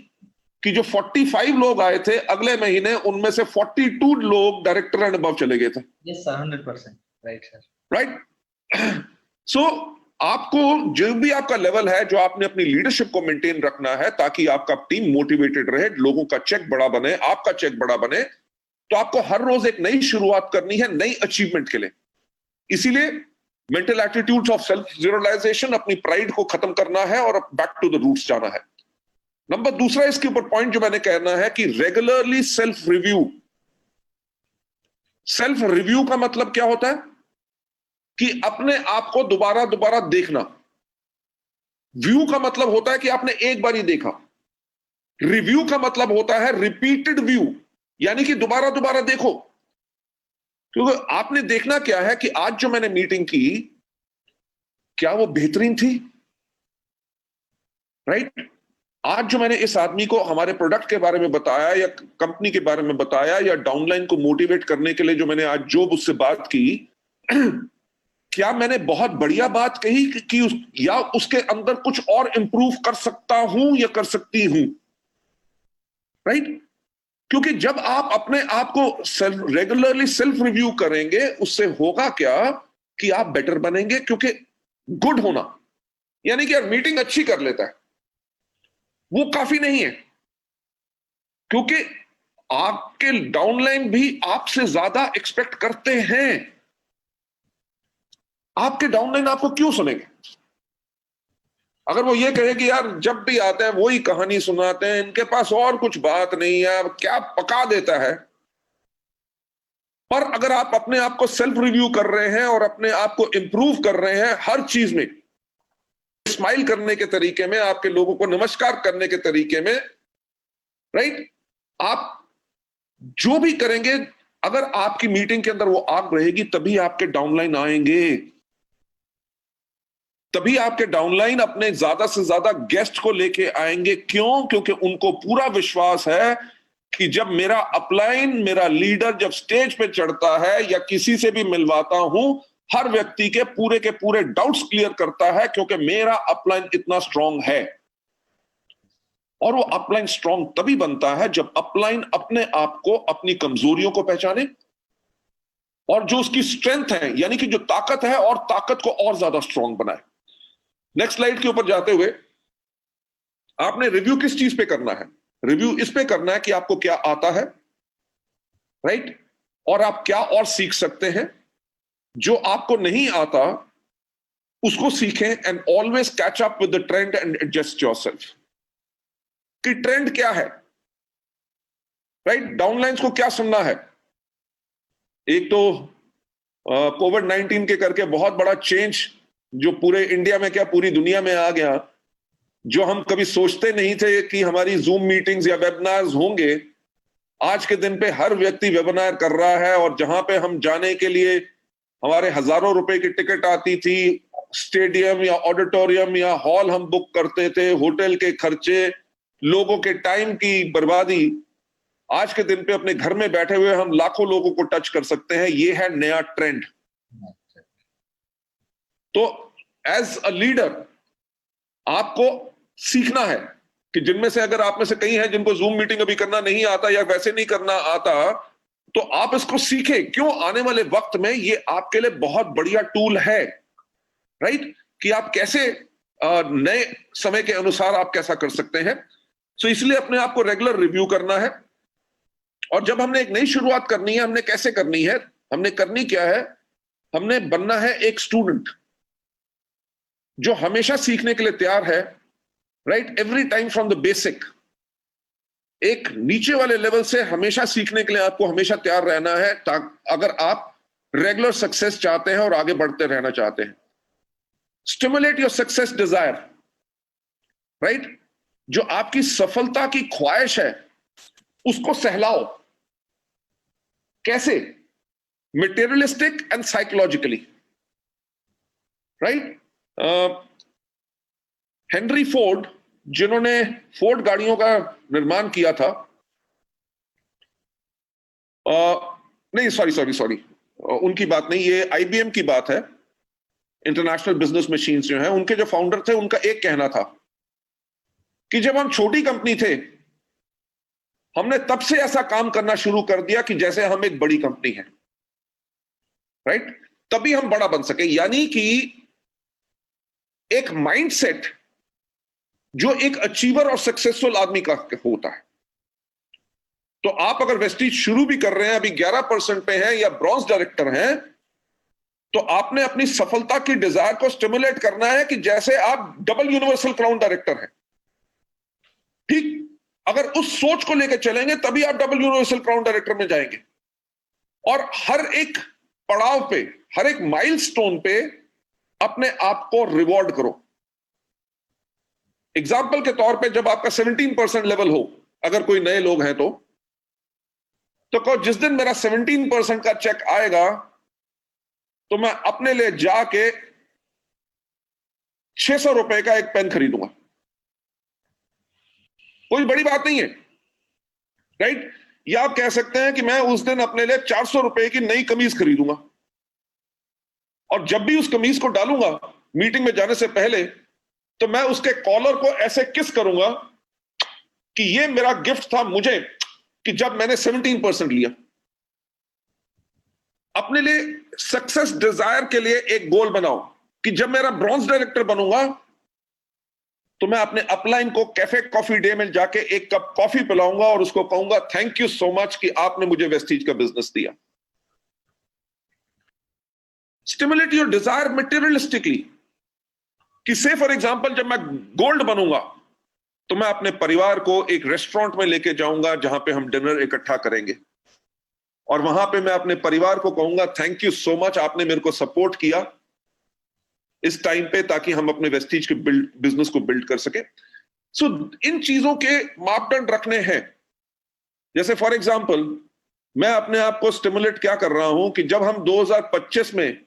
कि जो 45 लोग आए थे अगले महीने, उनमें से 42 लोग डायरेक्टर एंड अबव चले गए थे। Yes sir, 100%, right sir, right. So आपको जो भी आपका लेवल है, जो आपने अपनी लीडरशिप को मेंटेन रखना है ताकि आपका टीम मोटिवेटेड रहे, लोगों का चेक बड़ा बने, आपका चेक बड़ा बने, तो आपको हर रोज एक नई शुरुआत करनी है नई अचीवमेंट के लिए। इसीलिए mental attitudes of self realisation, अपनी प्राइड को खत्म करना है और बैक टू द रूट्स जाना है। नंबर दूसरा इसके ऊपर पॉइंट जो मैंने कहना है कि regularly self review. Self review का मतलब क्या होता है कि अपने आप को दोबारा दोबारा देखना। व्यू का मतलब होता है कि आपने एक बार ही देखा। रिव्यू का मतलब होता है रिपीटेड व्यू, यानी कि दोबारा दोबारा देखो। क्योंकि आपने देखना क्या है कि आज जो मैंने मीटिंग की, क्या वो बेहतरीन थी, राइट? आज जो मैंने इस आदमी को हमारे प्रोडक्ट के बारे में बताया या कंपनी के बारे में बताया या डाउनलाइन को मोटिवेट करने के लिए जो मैंने आज जो उससे बात की, क्या मैंने बहुत बढ़िया बात कही कि या उसके अंदर कुछ और इंप्रूव कर सकता हूं या कर सकती हूं, राइट? क्योंकि जब आप अपने आप को रेगुलरली सेल्फ रिव्यू करेंगे, उससे होगा क्या कि आप बेटर बनेंगे। क्योंकि गुड होना यानी कि यार मीटिंग अच्छी कर लेता है, वो काफी नहीं है। क्योंकि आपके डाउनलाइन भी आपसे ज्यादा एक्सपेक्ट करते हैं। आपके डाउनलाइन आपको क्यों सुनेंगे? अगर वो ये कहे कि यार जब भी आते हैं वही कहानी सुनाते हैं, इनके पास और कुछ बात नहीं है, अब क्या पका देता है। पर अगर आप अपने आप को सेल्फ रिव्यू कर रहे हैं और अपने आप को इंप्रूव कर रहे हैं हर चीज में, स्माइल करने के तरीके में, आपके लोगों को नमस्कार करने के तरीके में, राइट, आप जो भी करेंगे, अगर आपकी मीटिंग के अंदर वो आग रहेगी तभी आपके डाउनलाइन आएंगे, तभी आपके डाउनलाइन अपने ज्यादा से ज्यादा गेस्ट को लेके आएंगे। क्यों? क्योंकि उनको पूरा विश्वास है कि जब मेरा अपलाइन, मेरा लीडर जब स्टेज पे चढ़ता है या किसी से भी मिलवाता हूं, हर व्यक्ति के पूरे डाउट्स क्लियर करता है, क्योंकि मेरा अपलाइन इतना स्ट्रांग है। और वो अपलाइन स्ट्रांग तभी बनता है जब अपलाइन अपने आप को, अपनी कमजोरियों को पहचाने और जो उसकी स्ट्रेंथ है, यानी कि जो ताकत है, और ताकत को और ज्यादा स्ट्रांग बनाए। नेक्स्ट स्लाइड के ऊपर जाते हुए, आपने रिव्यू किस चीज पे करना है? रिव्यू इस पे करना है कि आपको क्या आता है, राइट, और आप क्या और सीख सकते हैं। जो आपको नहीं आता उसको सीखें, and always catch up with the trend and adjust yourself. कि ट्रेंड क्या है, राइट, डाउनलाइंस को क्या सुनना है। एक तो कोविड-19 के करके बहुत बड़ा चेंज जो पूरे इंडिया में क्या पूरी दुनिया में आ गया, जो हम कभी सोचते नहीं थे कि हमारी जूम मीटिंग्स या वेबिनार्स होंगे, आज के दिन पे हर व्यक्ति वेबिनार कर रहा है। और जहां पे हम जाने के लिए हमारे हजारों रुपए की टिकट आती थी, स्टेडियम या ऑडिटोरियम या हॉल हम बुक करते थे, होटल के खर्चे, लोगों के टाइम की बर्बादी, आज के दिन पे अपने घर में बैठे हुए हम लाखों लोगों को टच कर सकते हैं। ये है नया ट्रेंड। तो एज अ लीडर आपको सीखना है कि जिनमें से अगर आप में से कई हैं जिनको जूम मीटिंग अभी करना नहीं आता या वैसे नहीं करना आता, तो आप इसको सीखें। क्यों? आने वाले वक्त में ये आपके लिए बहुत बढ़िया टूल है, राइट, कि आप कैसे नए समय के अनुसार आप कैसा कर सकते हैं। सो इसलिए अपने आप को रेगुलर रिव्यू करना है। और जब हमने एक नई शुरुआत करनी है, हमने कैसे करनी है, हमने करनी क्या है, हमने बनना है एक स्टूडेंट जो हमेशा सीखने के लिए तैयार है, right, every time from the basic. एक नीचे वाले लेवल से हमेशा सीखने के लिए आपको हमेशा तैयार रहना है, अगर आप रेगुलर सक्सेस चाहते हैं और आगे बढ़ते रहना चाहते हैं। Stimulate your success desire, right, जो आपकी सफलता की ख्वाहिश है उसको सहलाओ। कैसे? Materialistic and psychologically, right. Henry Ford, जिन्होंने फोर्ड गाड़ियों का निर्माण किया था, नहीं सॉरी, उनकी बात नहीं, ये आईबीएम की बात है। इंटरनेशनल बिजनेस मशीन्स जो है, उनके जो फाउंडर थे, उनका एक कहना था कि जब हम छोटी कंपनी थे, हमने तब से ऐसा काम करना शुरू कर दिया कि जैसे हम एक बड़ी कंपनी है, राइट, तभी हम बड़ा बन सके। यानी कि एक माइंडसेट जो एक अचीवर और सक्सेसफुल आदमी का होता है। तो आप अगर वेस्टीज शुरू भी कर रहे हैं, अभी 11% पे हैं या ब्रॉन्ज डायरेक्टर हैं, तो आपने अपनी सफलता की डिजायर को स्टिमुलेट करना है कि जैसे आप डबल यूनिवर्सल क्राउन डायरेक्टर हैं। ठीक, अगर उस सोच को लेकर चलेंगे तभी आप डबल यूनिवर्सल क्राउन डायरेक्टर में जाएंगे। और हर एक पड़ाव पे, हर एक माइलस्टोन पे अपने आप को रिवॉर्ड करो। एग्जाम्पल के तौर पे, जब आपका 17% लेवल हो, अगर कोई नए लोग हैं तो कहो जिस दिन मेरा 17% का चेक आएगा तो मैं अपने लिए जाके 600 रुपए का एक पेन खरीदूंगा। कोई बड़ी बात नहीं है, राइट। या आप कह सकते हैं कि मैं उस दिन अपने लिए 400 रुपए की नई कमीज खरीदूंगा, और जब भी उस कमीज को डालूंगा मीटिंग में जाने से पहले, तो मैं उसके कॉलर को ऐसे किस करूंगा कि ये मेरा गिफ्ट था मुझे कि जब मैंने 17% लिया। अपने लिए सक्सेस डिजायर के लिए एक गोल बनाओ कि जब मेरा ब्रॉन्ज डायरेक्टर बनूंगा तो मैं अपने अपलाइन को कैफे कॉफी डे में जाके एक कप कॉफी पिलाऊंगा और उसको कहूंगा थैंक यू सो मच कि आपने मुझे वेस्टीज का बिजनेस दिया। स्टिमुलेट योर डिजायर मटेरियलिस्टिकली, कि से फॉर एग्जांपल जब मैं गोल्ड बनूंगा तो मैं अपने परिवार को एक रेस्टोरेंट में लेके जाऊंगा जहां पे हम डिनर इकट्ठा करेंगे, और वहां पे मैं अपने परिवार को कहूंगा थैंक यू सो मच, आपने मेरे को सपोर्ट किया इस टाइम पे, ताकि हम अपने वेस्टीज के बिजनेस को बिल्ड कर सके। सो इन चीजों के मापदंड रखने हैं। जैसे फॉर एग्जांपल मैं अपने आप को स्टिमुलेट क्या कर रहा हूं कि जब हम 2025 में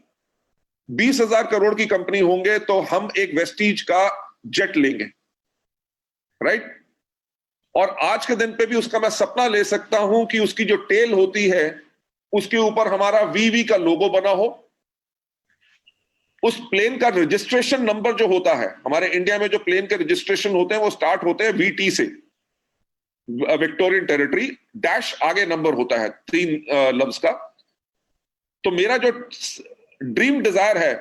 20,000 करोड़ की कंपनी होंगे तो हम एक वेस्टीज का जेट लेंगे, राइट? और आज के दिन पे भी उसका मैं सपना ले सकता हूं कि उसकी जो टेल होती है उसके ऊपर हमारा वीवी का लोगो बना हो। उस प्लेन का रजिस्ट्रेशन नंबर जो होता है, हमारे इंडिया में जो प्लेन के रजिस्ट्रेशन होते हैं वो स्टार्ट होते हैं वीटी से, विक्टोरियन टेरिटरी, डैश आगे नंबर होता है 3 लफ्ज का। तो मेरा जो ड्रीम डिजायर है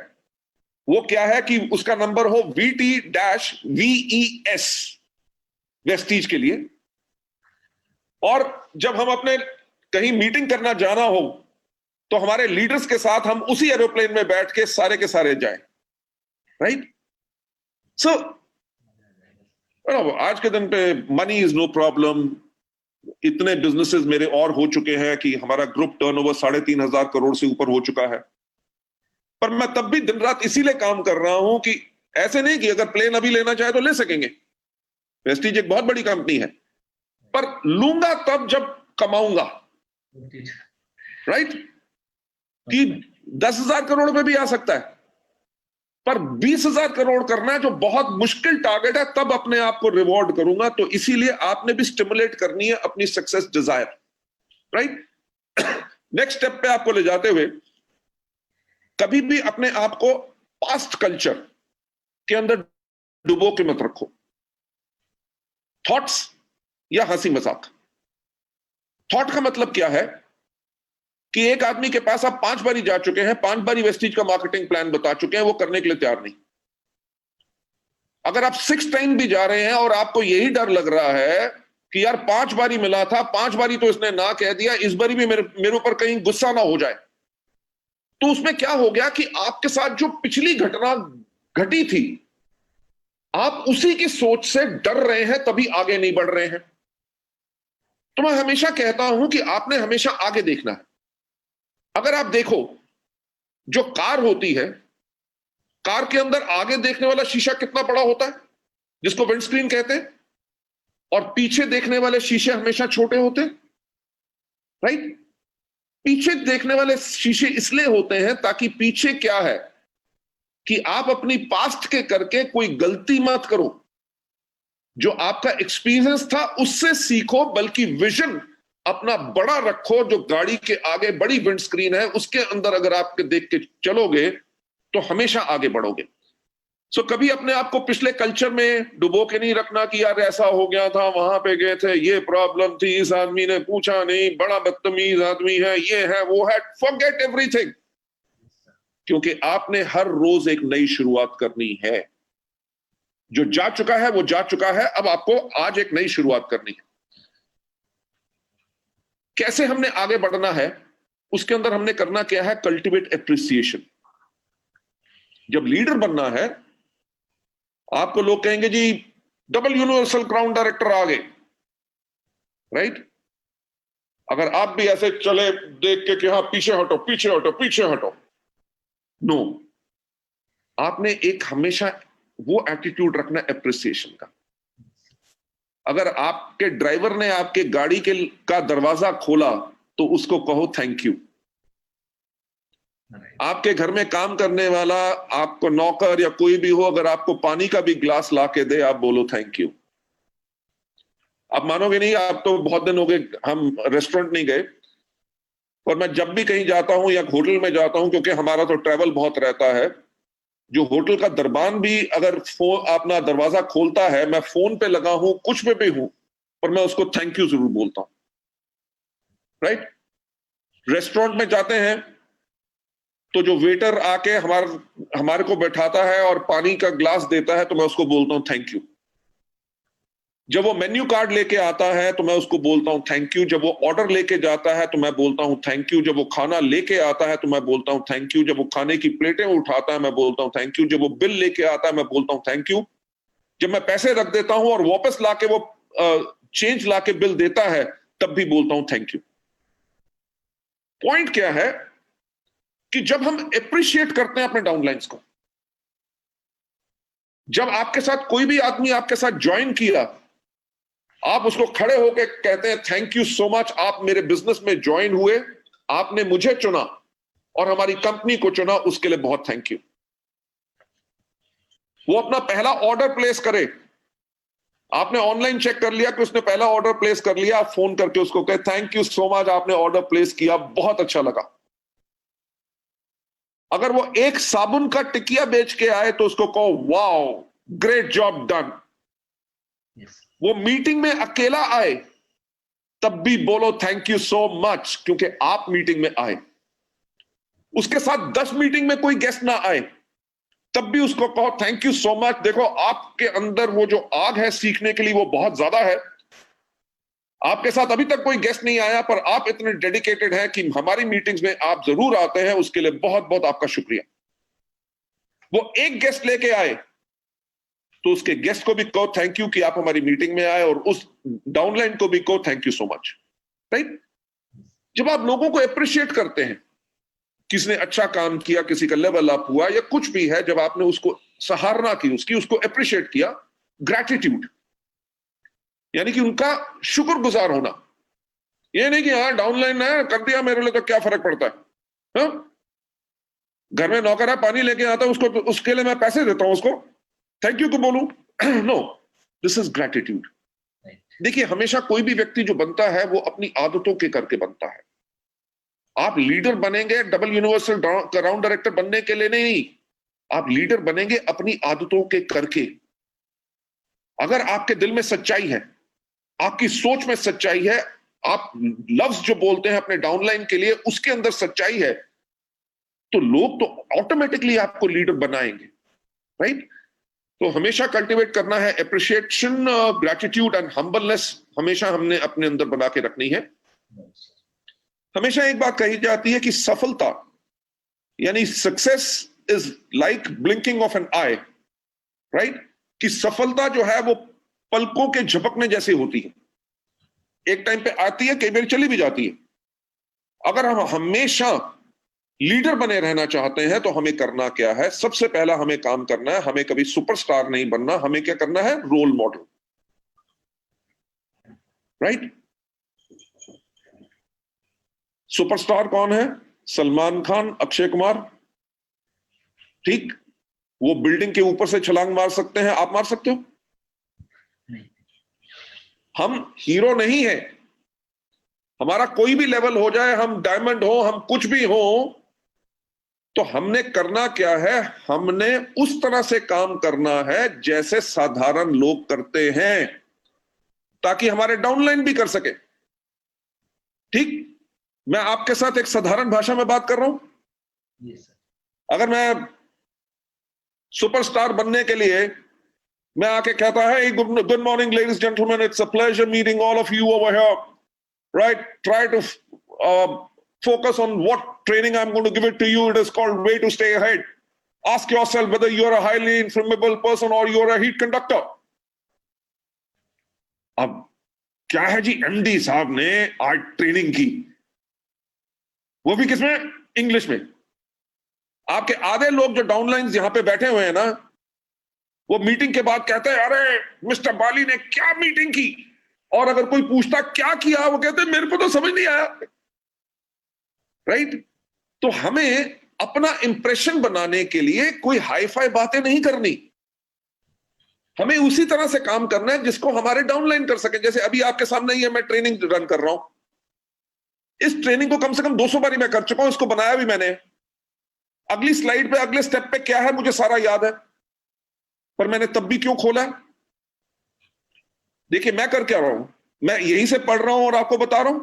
वो क्या है कि उसका नंबर हो VT-VES, वेस्टीज के लिए। और जब हम अपने कहीं मीटिंग करना जाना हो तो हमारे लीडर्स के साथ हम उसी एरोप्लेन में बैठ के सारे जाएं, राइट? सो आज के दिन पे मनी इज नो प्रॉब्लम। इतने बिजनेसेस मेरे और हो चुके हैं कि हमारा ग्रुप टर्नओवर 3,500 करोड़ से ऊपर हो चुका है। पर मैं तब भी दिन रात इसीलिए काम कर रहा हूं कि ऐसे नहीं कि अगर प्लेन अभी लेना चाहे तो ले सकेंगे, वेस्टीज एक बहुत बड़ी कंपनी है, पर लूंगा तब जब कमाऊंगा, राइट? कि 10,000 करोड़ में भी आ सकता है, पर 20,000 करोड़ करना है जो बहुत मुश्किल टारगेट है, तब अपने आप को रिवॉर्ड करूंगा। तो इसीलिए आपने भी स्टिमुलेट करनी है अपनी success desire, right? Next step पे आपको ले जाते हुए कभी भी अपने आप को पास्ट कल्चर के अंदर डुबो के मत रखो। थॉट्स या हंसी मजाक। थॉट का मतलब क्या है कि एक आदमी के पास आप 5 बारी जा चुके हैं, 5 बारी वेस्टीज का मार्केटिंग प्लान बता चुके हैं, वो करने के लिए तैयार नहीं। अगर आप 6 टाइम भी जा रहे हैं और आपको यही डर लग रहा है कि यार 5 बारी मिला था, 5 बारी तो इसने ना कह दिया, इस बारी भी मेरे ऊपर कहीं गुस्सा ना हो जाए, तो उसमें क्या हो गया कि आपके साथ जो पिछली घटना घटी थी, आप उसी की सोच से डर रहे हैं, तभी आगे नहीं बढ़ रहे हैं। तो मैं हमेशा कहता हूं कि आपने हमेशा आगे देखना है। अगर आप देखो, जो कार होती है, कार के अंदर आगे देखने वाला शीशा कितना बड़ा होता है, जिसको विंडस्क्रीन कहते हैं, और पीछे देखने वाले शीशे हमेशा छोटे होते हैं, राइट? पीछे देखने वाले शीशे इसलिए होते हैं ताकि पीछे क्या है कि आप अपनी पास्ट के करके कोई गलती मत करो, जो आपका एक्सपीरियंस था उससे सीखो, बल्कि विजन अपना बड़ा रखो। जो गाड़ी के आगे बड़ी विंडस्क्रीन है उसके अंदर अगर आप देख के चलोगे तो हमेशा आगे बढ़ोगे। सो कभी अपने आप को पिछले कल्चर में डुबो के नहीं रखना कि यार ऐसा हो गया था, वहां पे गए थे, ये प्रॉब्लम थी, इस आदमी ने पूछा नहीं, बड़ा बदतमीज आदमी है, ये है वो है। फॉरगेट एवरीथिंग, क्योंकि आपने हर रोज एक नई शुरुआत करनी है। जो जा चुका है वो जा चुका है, अब आपको आज एक नई शुरुआत करनी है। कैसे हमने आगे बढ़ना है, उसके अंदर हमने करना क्या है? Cultivate appreciation. जब लीडर बनना है, आपको लोग कहेंगे जी डबल यूनिवर्सल क्राउन डायरेक्टर आ गए, राइट? अगर आप भी ऐसे चले देख के कि हाँ पीछे हटो पीछे हटो पीछे हटो, नो, आपने एक हमेशा वो एटीट्यूड रखना एप्रिसिएशन का। अगर आपके ड्राइवर ने आपके गाड़ी का दरवाजा खोला तो उसको कहो थैंक यू। आपके घर में काम करने वाला, आपको नौकर या कोई भी हो, अगर आपको पानी का भी ग्लास ला के दे, आप बोलो थैंक यू। आप मानोगे नहीं, आप तो बहुत दिन हो गए हम रेस्टोरेंट नहीं गए, और मैं जब भी कहीं जाता हूं या होटल में जाता हूं, क्योंकि हमारा तो ट्रैवल बहुत रहता है, जो होटल का दरबान भी अगर अपना दरवाजा खोलता है, मैं फोन पे लगा हूं, कुछ पे भी हूं, पर मैं उसको थैंक यू जरूर बोलता हूं, राइट? रेस्टोरेंट में जाते हैं तो जो वेटर आके हमारे को बैठाता है और पानी का ग्लास देता है, तो मैं उसको बोलता हूं थैंक यू। जब वो मेन्यू कार्ड लेके आता है तो मैं उसको बोलता हूं थैंक यू। जब वो ऑर्डर लेके जाता है तो मैं बोलता हूं थैंक यू। जब वो खाना लेके आता है तो मैं बोलता हूं थैंक यू। जब वो खाने की प्लेटें उठाता है मैं बोलता हूं थैंक यू। जब वो बिल लेके आता है मैं बोलता हूं थैंक यू। जब मैं पैसे रख देता हूं और वापस लाके वो चेंज लाके बिल देता है तब भी बोलता हूं थैंक यू। पॉइंट क्या है कि जब हम अप्रिशिएट करते हैं अपने डाउनलाइंस को, जब आपके साथ कोई भी आदमी आपके साथ ज्वाइन किया, आप उसको खड़े होकर कहते हैं थैंक यू सो मच, आप मेरे बिजनेस में ज्वाइन हुए, आपने मुझे चुना और हमारी कंपनी को चुना, उसके लिए बहुत थैंक यू। वो अपना पहला ऑर्डर प्लेस करे, आपने ऑनलाइन चेक कर लिया कि उसने पहला ऑर्डर प्लेस कर लिया, आप फोन करके उसको कहे थैंक यू सो मच, आपने ऑर्डर प्लेस किया, बहुत अच्छा लगा। अगर वो एक साबुन का टिकिया बेच के आए तो उसको कहो wow great job done. Yes. वो मीटिंग में अकेला आए तब भी बोलो थैंक यू सो मच, क्योंकि आप मीटिंग में आए। उसके साथ 10 मीटिंग में कोई गेस्ट ना आए तब भी उसको कहो थैंक यू सो मच। देखो आपके अंदर वो जो आग है सीखने के लिए वो बहुत ज्यादा है। आपके साथ अभी तक कोई गेस्ट नहीं आया पर आप इतने डेडिकेटेड हैं कि हमारी मीटिंग्स में आप जरूर आते हैं, उसके लिए बहुत बहुत आपका शुक्रिया। वो एक गेस्ट लेके आए तो उसके गेस्ट को भी कहो थैंक यू कि आप हमारी मीटिंग में आए, और उस डाउनलाइन को भी कहो thank you so much. Right? जब आप लोगों को अप्रिशिएट करते हैं, किसने अच्छा काम किया, किसी का लेवल अप हुआ या कुछ भी है, जब आपने उसको सराहना की, उसको अप्रिशिएट किया, ग्रैटिट्यूड यानी कि उनका शुक्रगुजार होना। ये नहीं कि हाँ डाउनलाइन है कर दिया मेरे लिए तो क्या फर्क पड़ता है, हाँ? घर में नौकर है पानी लेके आता है उसको, उसके लिए मैं पैसे देता हूं, उसको थैंक यू को बोलूं? No, this is gratitude. देखिए हमेशा कोई भी व्यक्ति जो बनता है वो अपनी आदतों के करके बनता है। आप लीडर बनेंगे डबल यूनिवर्सल राउंड डायरेक्टर बनने के लिए नहीं, आप लीडर बनेंगे अपनी आदतों के करके। अगर आपके दिल में सच्चाई है, आपकी सोच में सच्चाई है, आप लफ्ज जो बोलते हैं अपने डाउनलाइन के लिए उसके अंदर सच्चाई है, तो लोग तो ऑटोमेटिकली आपको लीडर बनाएंगे। राइट? तो हमेशा कल्टीवेट करना है एप्रिशिएशन, ग्रैटिट्यूड एंड हम्बलनेस, हमेशा हमने अपने अंदर बना के रखनी है। हमेशा एक बात कही जाती है कि सफलता यानी success is like blinking of an eye. Right? कि सफलता जो है वो पलकों के झपकने जैसे होती है, एक टाइम पे आती है, कई बार चली भी जाती है। अगर हम हमेशा लीडर बने रहना चाहते हैं तो हमें करना क्या है? सबसे पहला हमें काम करना है, हमें कभी सुपरस्टार नहीं बनना, हमें क्या करना है? Role model. राइट? सुपरस्टार कौन है? सलमान खान, अक्षय कुमार। ठीक? वो बिल्डिंग के ऊपर से छलांग मार सकते हैं, आप मार सकते हो? हम हीरो नहीं है, हमारा कोई भी लेवल हो जाए, हम डायमंड हो, हम कुछ भी हो, तो हमने करना क्या है? हमने उस तरह से काम करना है जैसे साधारण लोग करते हैं, ताकि हमारे डाउनलाइन भी कर सके। ठीक? मैं आपके साथ एक साधारण भाषा में बात कर रहा हूं। Yes, sir. अगर मैं सुपरस्टार बनने के लिए मैं आके कहता है good morning ladies gentleman, it's a pleasure meeting all of you over here, right? Try to focus on what training I'm going to give it to you. It is called way to stay ahead. Ask yourself whether you're a highly inflammable person or you're a heat conductor. अब क्या है जी, MD साहब ने आज training की, वो भी किसमें? इंग्लिश में। आपके आधे लोग जो डाउनलाइंस यहां पे बैठे हुए हैं ना, वो मीटिंग के बाद कहते हैं अरे मिस्टर बाली ने क्या मीटिंग की, और अगर कोई पूछता क्या किया, वो कहते हैं मेरे को तो समझ नहीं आया। राइट? तो हमें अपना इंप्रेशन बनाने के लिए कोई हाई फाई बातें नहीं करनी, हमें उसी तरह से काम करना है जिसको हमारे डाउनलाइन कर सके। जैसे अभी आपके सामने ही है, मैं ट्रेनिंग रन कर रहा हूं, इस ट्रेनिंग को कम से कम 200 बारी मैं कर चुका हूं, इसको बनाया भी मैंने। अगली स्लाइड पे अगले स्टेप पे क्या है मुझे सारा याद है, पर मैंने तब भी क्यों खोला? देखिए मैं कर क्या रहा हूं, मैं यहीं से पढ़ रहा हूं और आपको बता रहा हूं।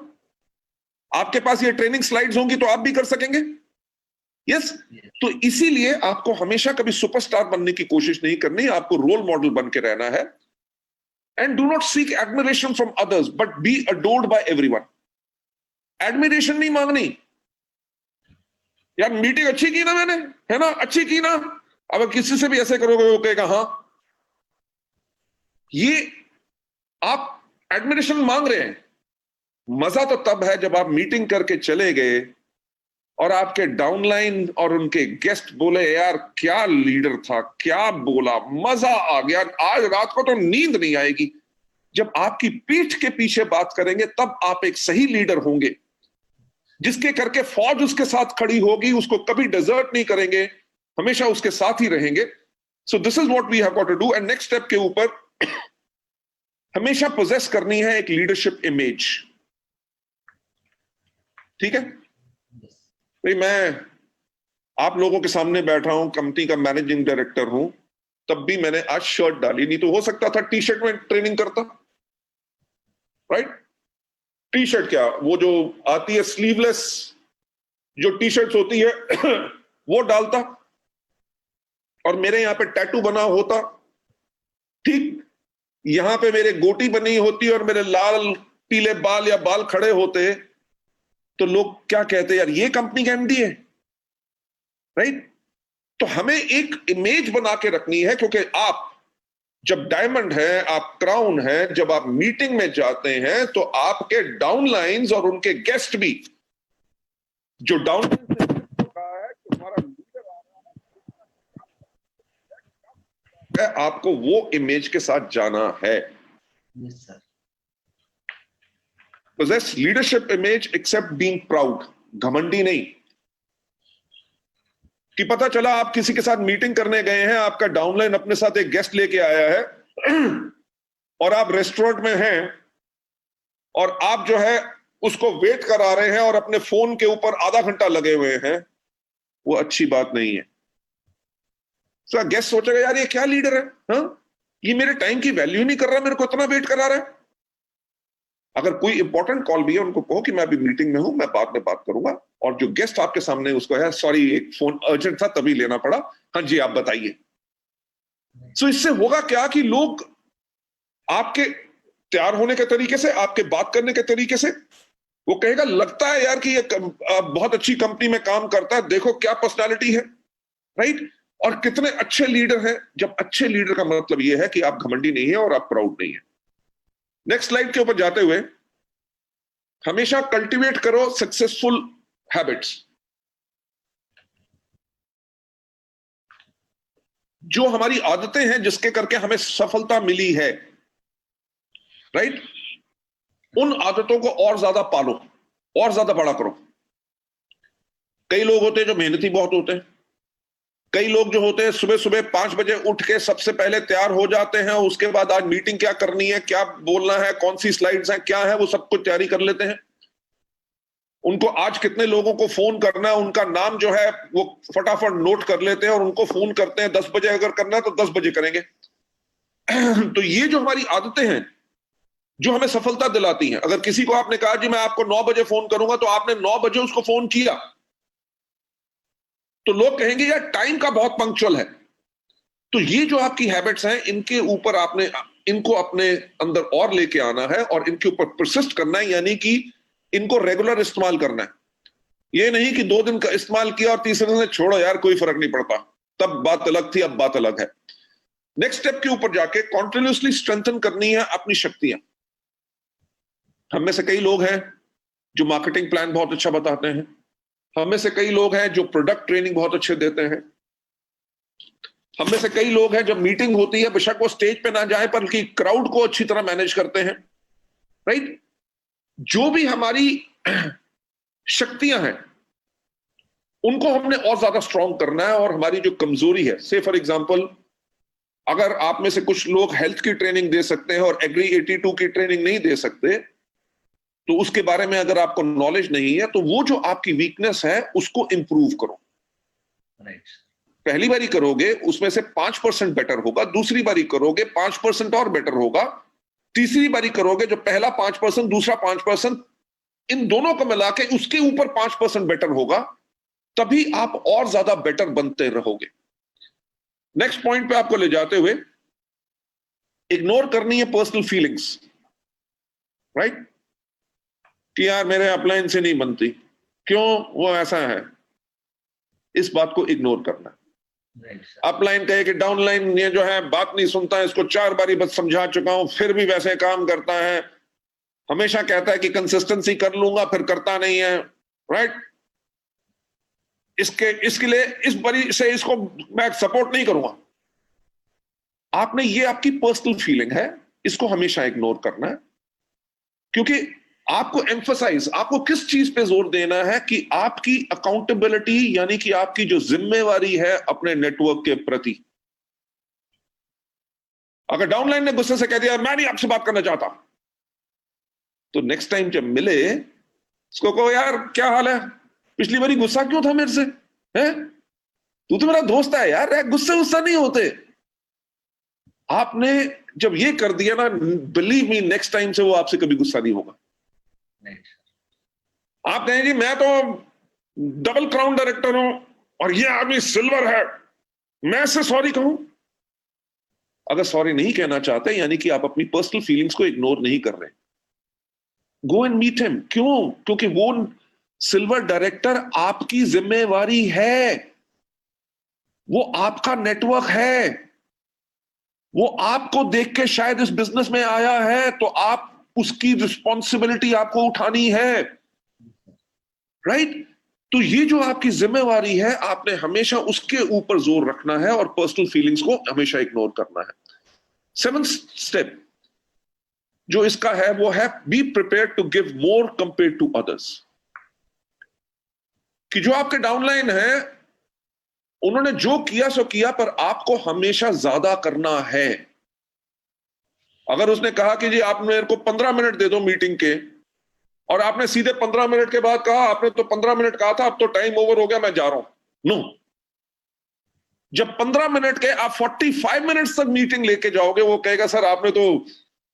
आपके पास ये ट्रेनिंग स्लाइड्स होंगी तो आप भी कर सकेंगे। यस? तो इसीलिए आपको हमेशा कभी सुपरस्टार बनने की कोशिश नहीं करनी, आपको रोल मॉडल बन के रहना है। And do not seek admiration from others, but be adored by everyone. Admiration नहीं मांगनी। यार मीटिंग अच्छी की ना मैंने, है ना, अच्छी की ना। अब किसी से भी ऐसे करोगे वो कहेगा हाँ। ये आप एडमिरेशन मांग रहे हैं। मजा तो तब है जब आप मीटिंग करके चले गए और आपके डाउनलाइन और उनके गेस्ट बोले यार क्या लीडर था, क्या बोला, मजा आ गया, आज रात को तो नींद नहीं आएगी। जब आपकी पीठ के पीछे बात करेंगे तब आप एक सही लीडर होंगे, जिसके करके फौज उसके साथ खड़ी होगी, उसको कभी डिजर्ट नहीं करेंगे, हमेशा उसके साथ ही रहेंगे। So this is what we have got to do. And next step के ऊपर हमेशा पोजेस करनी है एक लीडरशिप इमेज। ठीक है भाई, मैं आप लोगों के सामने बैठा हूं, कंपनी का मैनेजिंग डायरेक्टर हूं, तब भी मैंने आज शर्ट डाली, नहीं तो हो सकता था टी शर्ट में ट्रेनिंग करता, राइट। टी शर्ट क्या, वो जो आती है स्लीवलेस जो टी शर्ट होती है वो डालता, और मेरे यहां पे टैटू बना होता, ठीक यहां पे मेरे गोटी बनी होती और मेरे लाल पीले बाल या बाल खड़े होते, तो लोग क्या कहते, यार ये कंपनी का एमडी है, राइट। तो हमें एक इमेज बना के रखनी है, क्योंकि आप जब डायमंड है, आप क्राउन है, जब आप मीटिंग में जाते हैं तो आपके डाउनलाइंस और उनके गेस्ट भी, जो डाउनलाइन से रहा है कि हमारा लीडर आ रहा है, आपको वो इमेज के साथ जाना है। Yes, sir. Possess leadership image except being proud, घमंडी नहीं। कि पता चला आप किसी के साथ मीटिंग करने गए हैं, आपका डाउनलाइन अपने साथ एक गेस्ट लेके आया है और आप रेस्टोरेंट में हैं और आप जो है उसको वेट करा रहे हैं और अपने फोन के ऊपर आधा घंटा लगे हुए हैं, वो अच्छी बात नहीं है। तो गेस्ट सोचेगा यार ये क्या लीडर है, हाँ? ये मेरे टाइम की वैल्यू नहीं कर रहा, मेरे को इतना वेट करा रहा है। अगर कोई इंपॉर्टेंट कॉल भी है, उनको कहो कि मैं अभी मीटिंग में हूं, मैं बाद में बात करूंगा। और जो गेस्ट आपके सामने उसको है, सॉरी एक फोन अर्जेंट था तभी लेना पड़ा, हाँ जी आप बताइए। सो इससे होगा क्या कि लोग आपके तैयार होने के तरीके से, आपके बात करने के तरीके से, वो कहेगा लगता है यार कि ये बहुत अच्छी कंपनी में काम करता है, देखो क्या पर्सनालिटी है, राइट। और कितने अच्छे लीडर हैं। जब अच्छे लीडर का मतलब यह है कि आप घमंडी नहीं है और आप प्राउड नहीं है। नेक्स्ट स्लाइड के ऊपर जाते हुए, हमेशा कल्टीवेट करो सक्सेसफुल हैबिट्स। जो हमारी आदतें हैं जिसके करके हमें सफलता मिली है, राइट, उन आदतों को और ज्यादा पालो और ज्यादा बड़ा करो। कई लोग होते हैं जो मेहनती बहुत होते हैं, कई लोग जो होते हैं सुबह सुबह 5 बजे उठ के सबसे पहले तैयार हो जाते हैं, उसके बाद आज मीटिंग क्या करनी है, क्या बोलना है, कौन सी स्लाइड्स हैं, क्या है, वो सब कुछ तैयारी कर लेते हैं। उनको आज कितने लोगों को फोन करना है, उनका नाम जो है वो फटाफट नोट कर लेते हैं और उनको फोन करते हैं। 10 बजे अगर करना है तो 10 बजे करेंगे। तो ये जो हमारी आदतें हैं जो हमें सफलता दिलाती हैं। अगर किसी को आपने कहा जी मैं आपको 9 बजे फोन करूंगा, तो आपने 9 बजे उसको फोन किया, तो लोग कहेंगे यार टाइम का बहुत पंक्चुअल है। तो ये जो आपकी हैबिट्स हैं, इनके ऊपर आपने इनको अपने अंदर और लेके आना है और इनके ऊपर परसिस्ट करना है, यानी कि इनको रेगुलर इस्तेमाल करना है। ये नहीं कि 2 दिन का इस्तेमाल किया और तीसरे दिन से छोड़ो यार कोई फर्क नहीं पड़ता, तब बात अलग थी, अब बात अलग है। नेक्स्ट स्टेप के ऊपर जाके कॉन्टिन्यूसली स्ट्रेंथन करनी है अपनी शक्तियां। हम में से कई लोग हैं जो मार्केटिंग प्लान बहुत अच्छा बताते हैं, हम में से कई लोग हैं जो प्रोडक्ट ट्रेनिंग बहुत अच्छे देते हैं, हम में से कई लोग हैं जब मीटिंग होती है बेशक वो स्टेज पे ना जाए बल्कि क्राउड को अच्छी तरह मैनेज करते हैं, राइट। जो भी हमारी शक्तियां हैं उनको हमने और ज्यादा स्ट्रॉन्ग करना है, और हमारी जो कमजोरी है, से फॉर एग्जांपल अगर आप में से कुछ लोग हेल्थ की ट्रेनिंग दे सकते हैं और एग्री 82 की ट्रेनिंग नहीं दे सकते, तो उसके बारे में अगर आपको नॉलेज नहीं है तो वो जो आपकी वीकनेस है उसको इंप्रूव करो। Right. पहली बारी करोगे उसमें से 5% बेटर होगा, दूसरी बारी करोगे 5% और बेटर होगा, तीसरी बारी करोगे जो पहला 5% दूसरा 5%, इन दोनों को मिला के उसके ऊपर 5% बेटर होगा, तभी आप और ज्यादा बेटर बनते रहोगे। नेक्स्ट पॉइंट पे आपको ले जाते हुए, इग्नोर करनी है पर्सनल फीलिंग्स, राइट? कि यार मेरे अपलाइन से नहीं बनती, क्यों, वो ऐसा है, इस बात को इग्नोर करना। राइट सर, अपलाइन कहे कि डाउनलाइन ये जो है बात नहीं सुनता है, इसको 4 बारी बस समझा चुका हूं फिर भी वैसे काम करता है, हमेशा कहता है कि कंसिस्टेंसी कर लूंगा फिर करता नहीं है, राइट? इसके लिए इस बारी से इसको मैं सपोर्ट नहीं करूंगा। आपने, ये आपकी पर्सनल फीलिंग है, इसको हमेशा इग्नोर करना है, क्योंकि आपको एम्फसाइज, आपको किस चीज पे जोर देना है कि आपकी अकाउंटेबिलिटी, यानी कि आपकी जो जिम्मेवारी है अपने नेटवर्क के प्रति। अगर डाउनलाइन ने गुस्से से कह दिया मैं नहीं आपसे बात करना चाहता, तो नेक्स्ट टाइम जब मिले उसको कहो यार क्या हाल है, पिछली बारी गुस्सा क्यों था मेरे से, है? तू तो मेरा दोस्त है यार, गुस्से गुस्सा नहीं होते। आपने जब ये कर दिया ना, बिलीव मी, नेक्स्ट टाइम से वो आपसे कभी गुस्सा नहीं होगा। राइट सर, आप कहें जी मैं तो डबल क्राउन डायरेक्टर हूं और ये आदमी सिल्वर है, मैं इससे सॉरी कहूं? अगर सॉरी नहीं कहना चाहते, यानी कि आप अपनी पर्सनल फीलिंग्स को इग्नोर नहीं कर रहे। Go and meet him. क्यों? क्योंकि वो सिल्वर डायरेक्टर आपकी जिम्मेवारी है, वो आपका नेटवर्क है, वो आपको देख के शायद इस बिजनेस में आया है, तो आप उसकी रिस्पॉन्सिबिलिटी आपको उठानी है, राइट? तो ये जो आपकी जिम्मेवारी है, आपने हमेशा उसके ऊपर जोर रखना है और पर्सनल फीलिंग्स को हमेशा इग्नोर करना है। 7th स्टेप जो इसका है वो है be prepare to give more compare to others. कि जो आपके डाउनलाइन है, उन्होंने जो किया सो किया, पर आपको हमेशा ज्यादा करना है। अगर उसने कहा कि जी आप मेरे को 15 मिनट दे दो मीटिंग के, और आपने सीधे 15 मिनट के बाद कहा आपने तो 15 मिनट कहा था, अब तो टाइम ओवर हो गया, मैं जा रहा हूं, नो। जब 15 मिनट के आप 45 मिनट्स तक मीटिंग लेके जाओगे, वो कहेगा सर आपने तो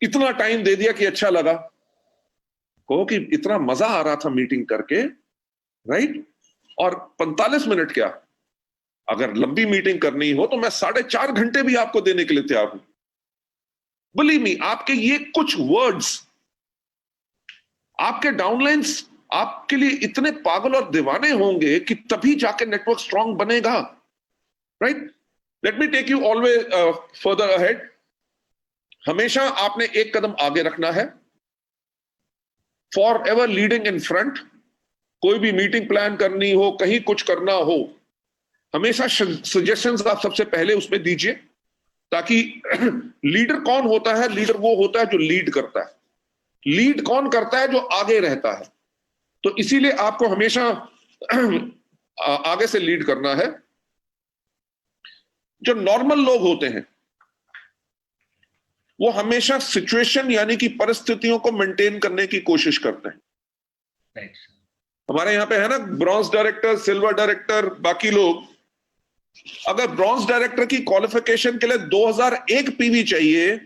इतना टाइम दे दिया कि अच्छा लगा। कहो कि इतना मजा आ रहा था मीटिंग करके, राइट? और 45 मिनट क्या, अगर लंबी मीटिंग करनी हो तो मैं 4.5 घंटे भी आपको देने के लिए तैयार हूं। बिलीव मी, आपके ये कुछ वर्ड्स, आपके डाउनलाइंस आपके लिए इतने पागल और दीवाने होंगे कि तभी जाके नेटवर्क स्ट्रांग बनेगा, right? Let me take you always further ahead. हमेशा आपने एक कदम आगे रखना है, for ever leading in front. कोई भी मीटिंग प्लान करनी हो, कहीं कुछ करना हो, हमेशा सजेशंस आप सबसे पहले उसमें दीजिए, ताकि लीडर कौन होता है? लीडर वो होता है जो लीड करता है। लीड कौन करता है? जो आगे रहता है। तो इसीलिए आपको हमेशा आगे से लीड करना है। जो नॉर्मल लोग होते हैं वो हमेशा सिचुएशन, यानी कि परिस्थितियों को मेंटेन करने की कोशिश करते हैं। राइट सर, हमारे यहां पे है ना ब्रॉन्ज डायरेक्टर, सिल्वर डायरेक्टर, बाकी लोग। अगर ब्रॉन्ज डायरेक्टर की क्वालिफिकेशन के लिए 2001 पीवी चाहिए,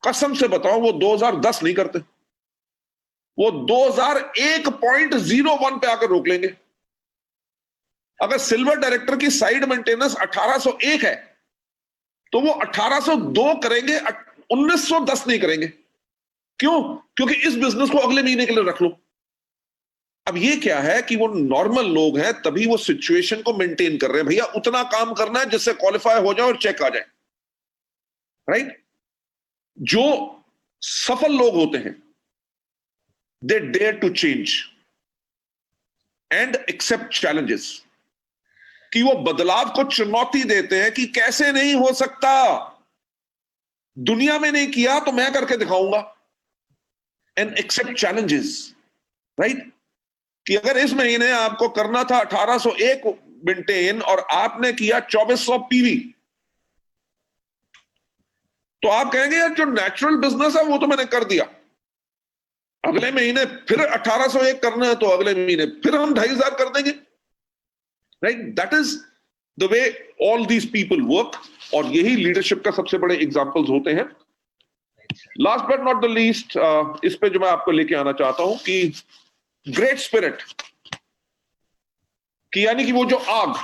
कसम से बताओ वो 2010 नहीं करते, वो 2001.01 पे आकर रोक लेंगे। अगर सिल्वर डायरेक्टर की साइड मेंटेनेंस 1801 है तो वो 1802 करेंगे, 1910 नहीं करेंगे। क्यों? क्योंकि इस बिजनेस को अगले महीने के लिए रख लो। अब ये क्या है कि वो नॉर्मल लोग हैं, तभी वो सिचुएशन को मेंटेन कर रहे हैं। भैया उतना काम करना है जिससे क्वालिफाई हो जाए और चेक आ जाए, राइट? जो सफल लोग होते हैं, they dare to change and accept challenges. कि वो बदलाव को चुनौती देते हैं कि कैसे नहीं हो सकता, दुनिया में नहीं किया तो मैं करके दिखाऊंगा, एंड एक्सेप्ट चैलेंजेस, राइट? कि अगर इस महीने आपको करना था 1801 मेंटेन और आपने किया 2400 पीवी, तो आप कहेंगे यार जो नेचुरल बिजनेस है वो तो मैंने कर दिया, अगले महीने फिर 1801 करना है तो अगले महीने फिर हम 2500 कर देंगे, right? That is the way all these people work, और यही लीडरशिप का सबसे बड़े एग्जांपल्स होते हैं। Last but not the least, इस पे जो मैं आपको लेके आना चाहता हूं कि ग्रेट स्पिरिट, कि यानी कि वो जो आग,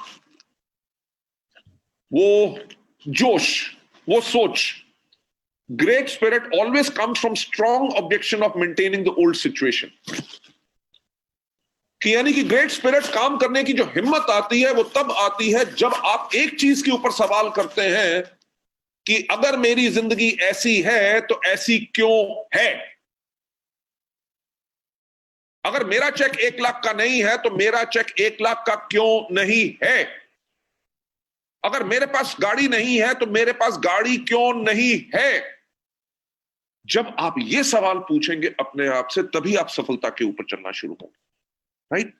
वो जोश, वो सोच, Great spirit always comes from strong objection of maintaining the old situation. कि यानी कि ग्रेट स्पिरिट काम करने की जो हिम्मत आती है वो तब आती है जब आप एक चीज के ऊपर सवाल करते हैं कि अगर मेरी जिंदगी ऐसी है तो ऐसी क्यों है। अगर मेरा चेक 1 लाख का नहीं है तो मेरा चेक 1 लाख का क्यों नहीं है। अगर मेरे पास गाड़ी नहीं है तो मेरे पास गाड़ी क्यों नहीं है। जब आप ये सवाल पूछेंगे अपने आप से तभी आप सफलता के ऊपर चलना शुरू होंगे, राइट।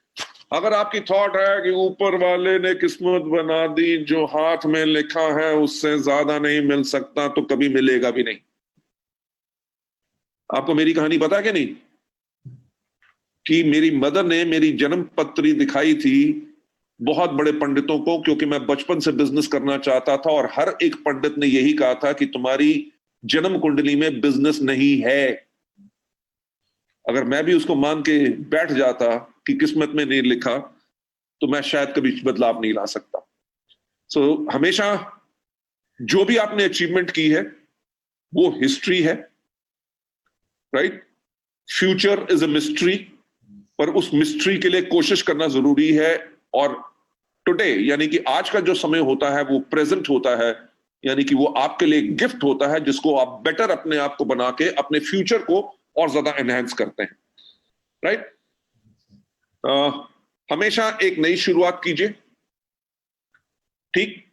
अगर आपकी थॉट है कि ऊपर वाले ने किस्मत बना दी, जो हाथ में लिखा है उससे ज्यादा नहीं मिल सकता, तो कभी मिलेगा भी नहीं। आपको मेरी कहानी पता है कि नहीं, कि मेरी मदर ने मेरी जन्म पत्री दिखाई थी बहुत बड़े पंडितों को, क्योंकि मैं बचपन से बिजनेस करना चाहता था और हर एक पंडित ने यही कहा था कि तुम्हारी जन्म कुंडली में बिजनेस नहीं है। अगर मैं भी उसको मान के बैठ जाता कि किस्मत में नहीं लिखा तो मैं शायद कभी बदलाव नहीं ला सकता। सो हमेशा जो भी आपने अचीवमेंट की है वो हिस्ट्री है, right. Future is a mystery, पर उस मिस्ट्री के लिए कोशिश करना जरूरी है। और टुडे यानी कि आज का जो समय होता है वो प्रेजेंट होता है, यानी कि वो आपके लिए गिफ्ट होता है जिसको आप बेटर अपने आप को बना के अपने फ्यूचर को और ज्यादा एनहांस करते हैं, राइट। हमेशा एक नई शुरुआत कीजिए, ठीक।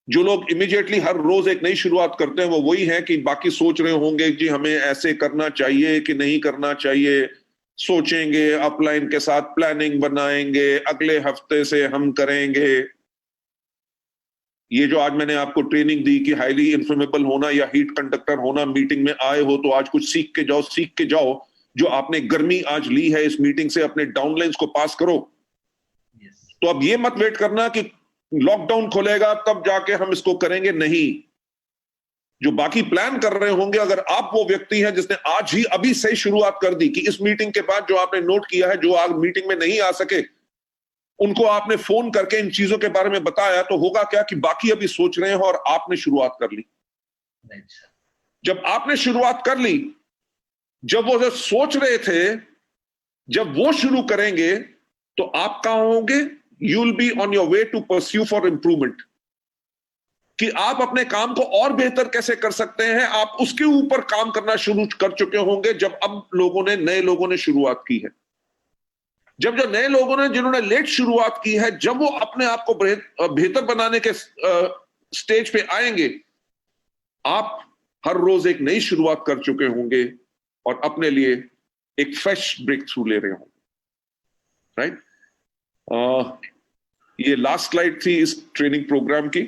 जो लोग इमीडिएटली हर रोज एक नई शुरुआत करते हैं वो वही है कि बाकी सोच रहे होंगे कि हमें ऐसे करना चाहिए कि नहीं करना चाहिए, सोचेंगे, अपलाइन के साथ प्लानिंग बनाएंगे, अगले हफ्ते से हम करेंगे। ये जो आज मैंने आपको ट्रेनिंग दी कि हाईली इन्फ्लेमेबल होना या हीट कंडक्टर होना, मीटिंग में आए हो तो आज कुछ सीख के जाओ। जो आपने गर्मी आज ली है इस मीटिंग से, अपने डाउनलाइंस को पास करो। तो अब ये मत वेट करना कि लॉकडाउन खोलेगा तब जाके हम इसको करेंगे, नहीं। जो बाकी प्लान कर रहे होंगे, अगर आप वो व्यक्ति हैं जिसने आज ही अभी से शुरुआत कर दी कि इस मीटिंग के बाद जो आपने नोट किया है, जो आज मीटिंग में नहीं आ सके उनको आपने फोन करके इन चीजों के बारे में बताया, तो होगा क्या कि बाकी अभी सोच रहे हैं और आपने शुरुआत कर ली। जब आपने शुरुआत कर ली, जब वो जो सोच रहे थे जब वो शुरू करेंगे तो आप कहां होंगे? You will be on your way to pursue for improvement, कि आप अपने काम को और बेहतर कैसे कर सकते हैं, आप उसके ऊपर काम करना शुरू कर चुके होंगे। जब अब नए लोगों ने शुरुआत की है, जब जो नए लोगों ने जिन्होंने लेट शुरुआत की है, जब वो अपने आप को बेहतर बनाने के स्टेज पे आएंगे, आप हर रोज एक नई शुरुआत कर चुके होंगे और अपने लिए एक फ्रेश ब्रेक थ्रू ले रहे होंगे, राइट। ये लास्ट स्लाइड थी इस ट्रेनिंग प्रोग्राम की,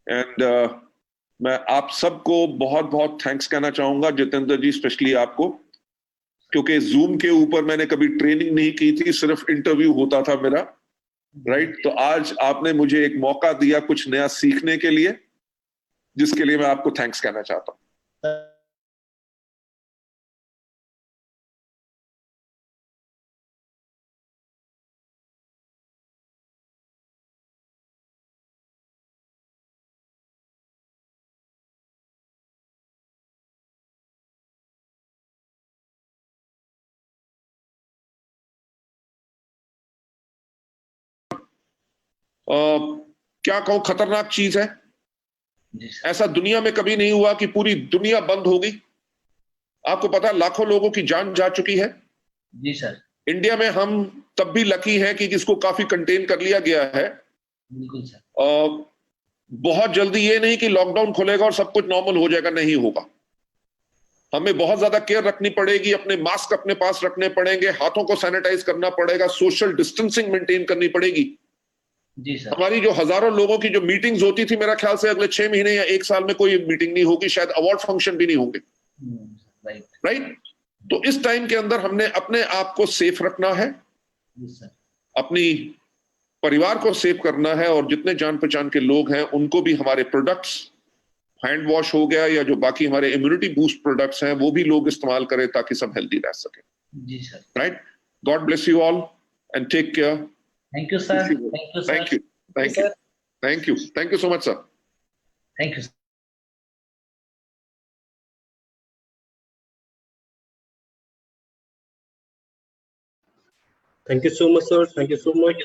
एंड मैं आप सबको बहुत बहुत थैंक्स कहना चाहूंगा, जितेंद्र जी स्पेशली आपको, क्योंकि जूम के ऊपर मैंने कभी ट्रेनिंग नहीं की थी, सिर्फ इंटरव्यू होता था मेरा, राइट। तो आज आपने मुझे एक मौका दिया कुछ नया सीखने के लिए, जिसके लिए मैं आपको थैंक्स कहना चाहता हूं। क्या कहूं, खतरनाक चीज है। ऐसा दुनिया में कभी नहीं हुआ कि पूरी दुनिया बंद हो गई। आपको पता है लाखों लोगों की जान जा चुकी है। जी सर। इंडिया में हम तब भी लकी हैं कि इसको काफी कंटेन कर लिया गया है। बिल्कुल सर। बहुत जल्दी ये नहीं कि लॉकडाउन खुलेगा और सब कुछ नॉर्मल हो जाएगा, नहीं होगा। हमें बहुत ज्यादा केयर रखनी पड़ेगी, अपने मास्क अपने पास रखने पड़ेंगे, हाथों को सैनिटाइज करना पड़ेगा, सोशल डिस्टेंसिंग मेंटेन करनी पड़ेगी। जी सर। हमारी जो हजारों लोगों की जो मीटिंग्स होती थी, मेरा ख्याल से अगले 6 महीने या 1 साल में कोई मीटिंग नहीं होगी, शायद अवार्ड फंक्शन भी नहीं होंगे, राइट। तो इस टाइम के अंदर हमने अपने आप को सेफ रखना है, अपनी परिवार को सेफ करना है, और जितने जान पहचान के लोग हैं उनको भी हमारे प्रोडक्ट्स, हैंड वॉश हो गया या जो बाकी हमारे इम्यूनिटी बूस्ट प्रोडक्ट्स हैं वो भी लोग इस्तेमाल करें ताकि सब हेल्दी रह सके। जी sir. Right. God bless you all and take care. Thank you sir. Thank you sir. Thank you, thank you, thank you, thank you so much sir. Thank you. Thank you so much, sir. Thank you so much.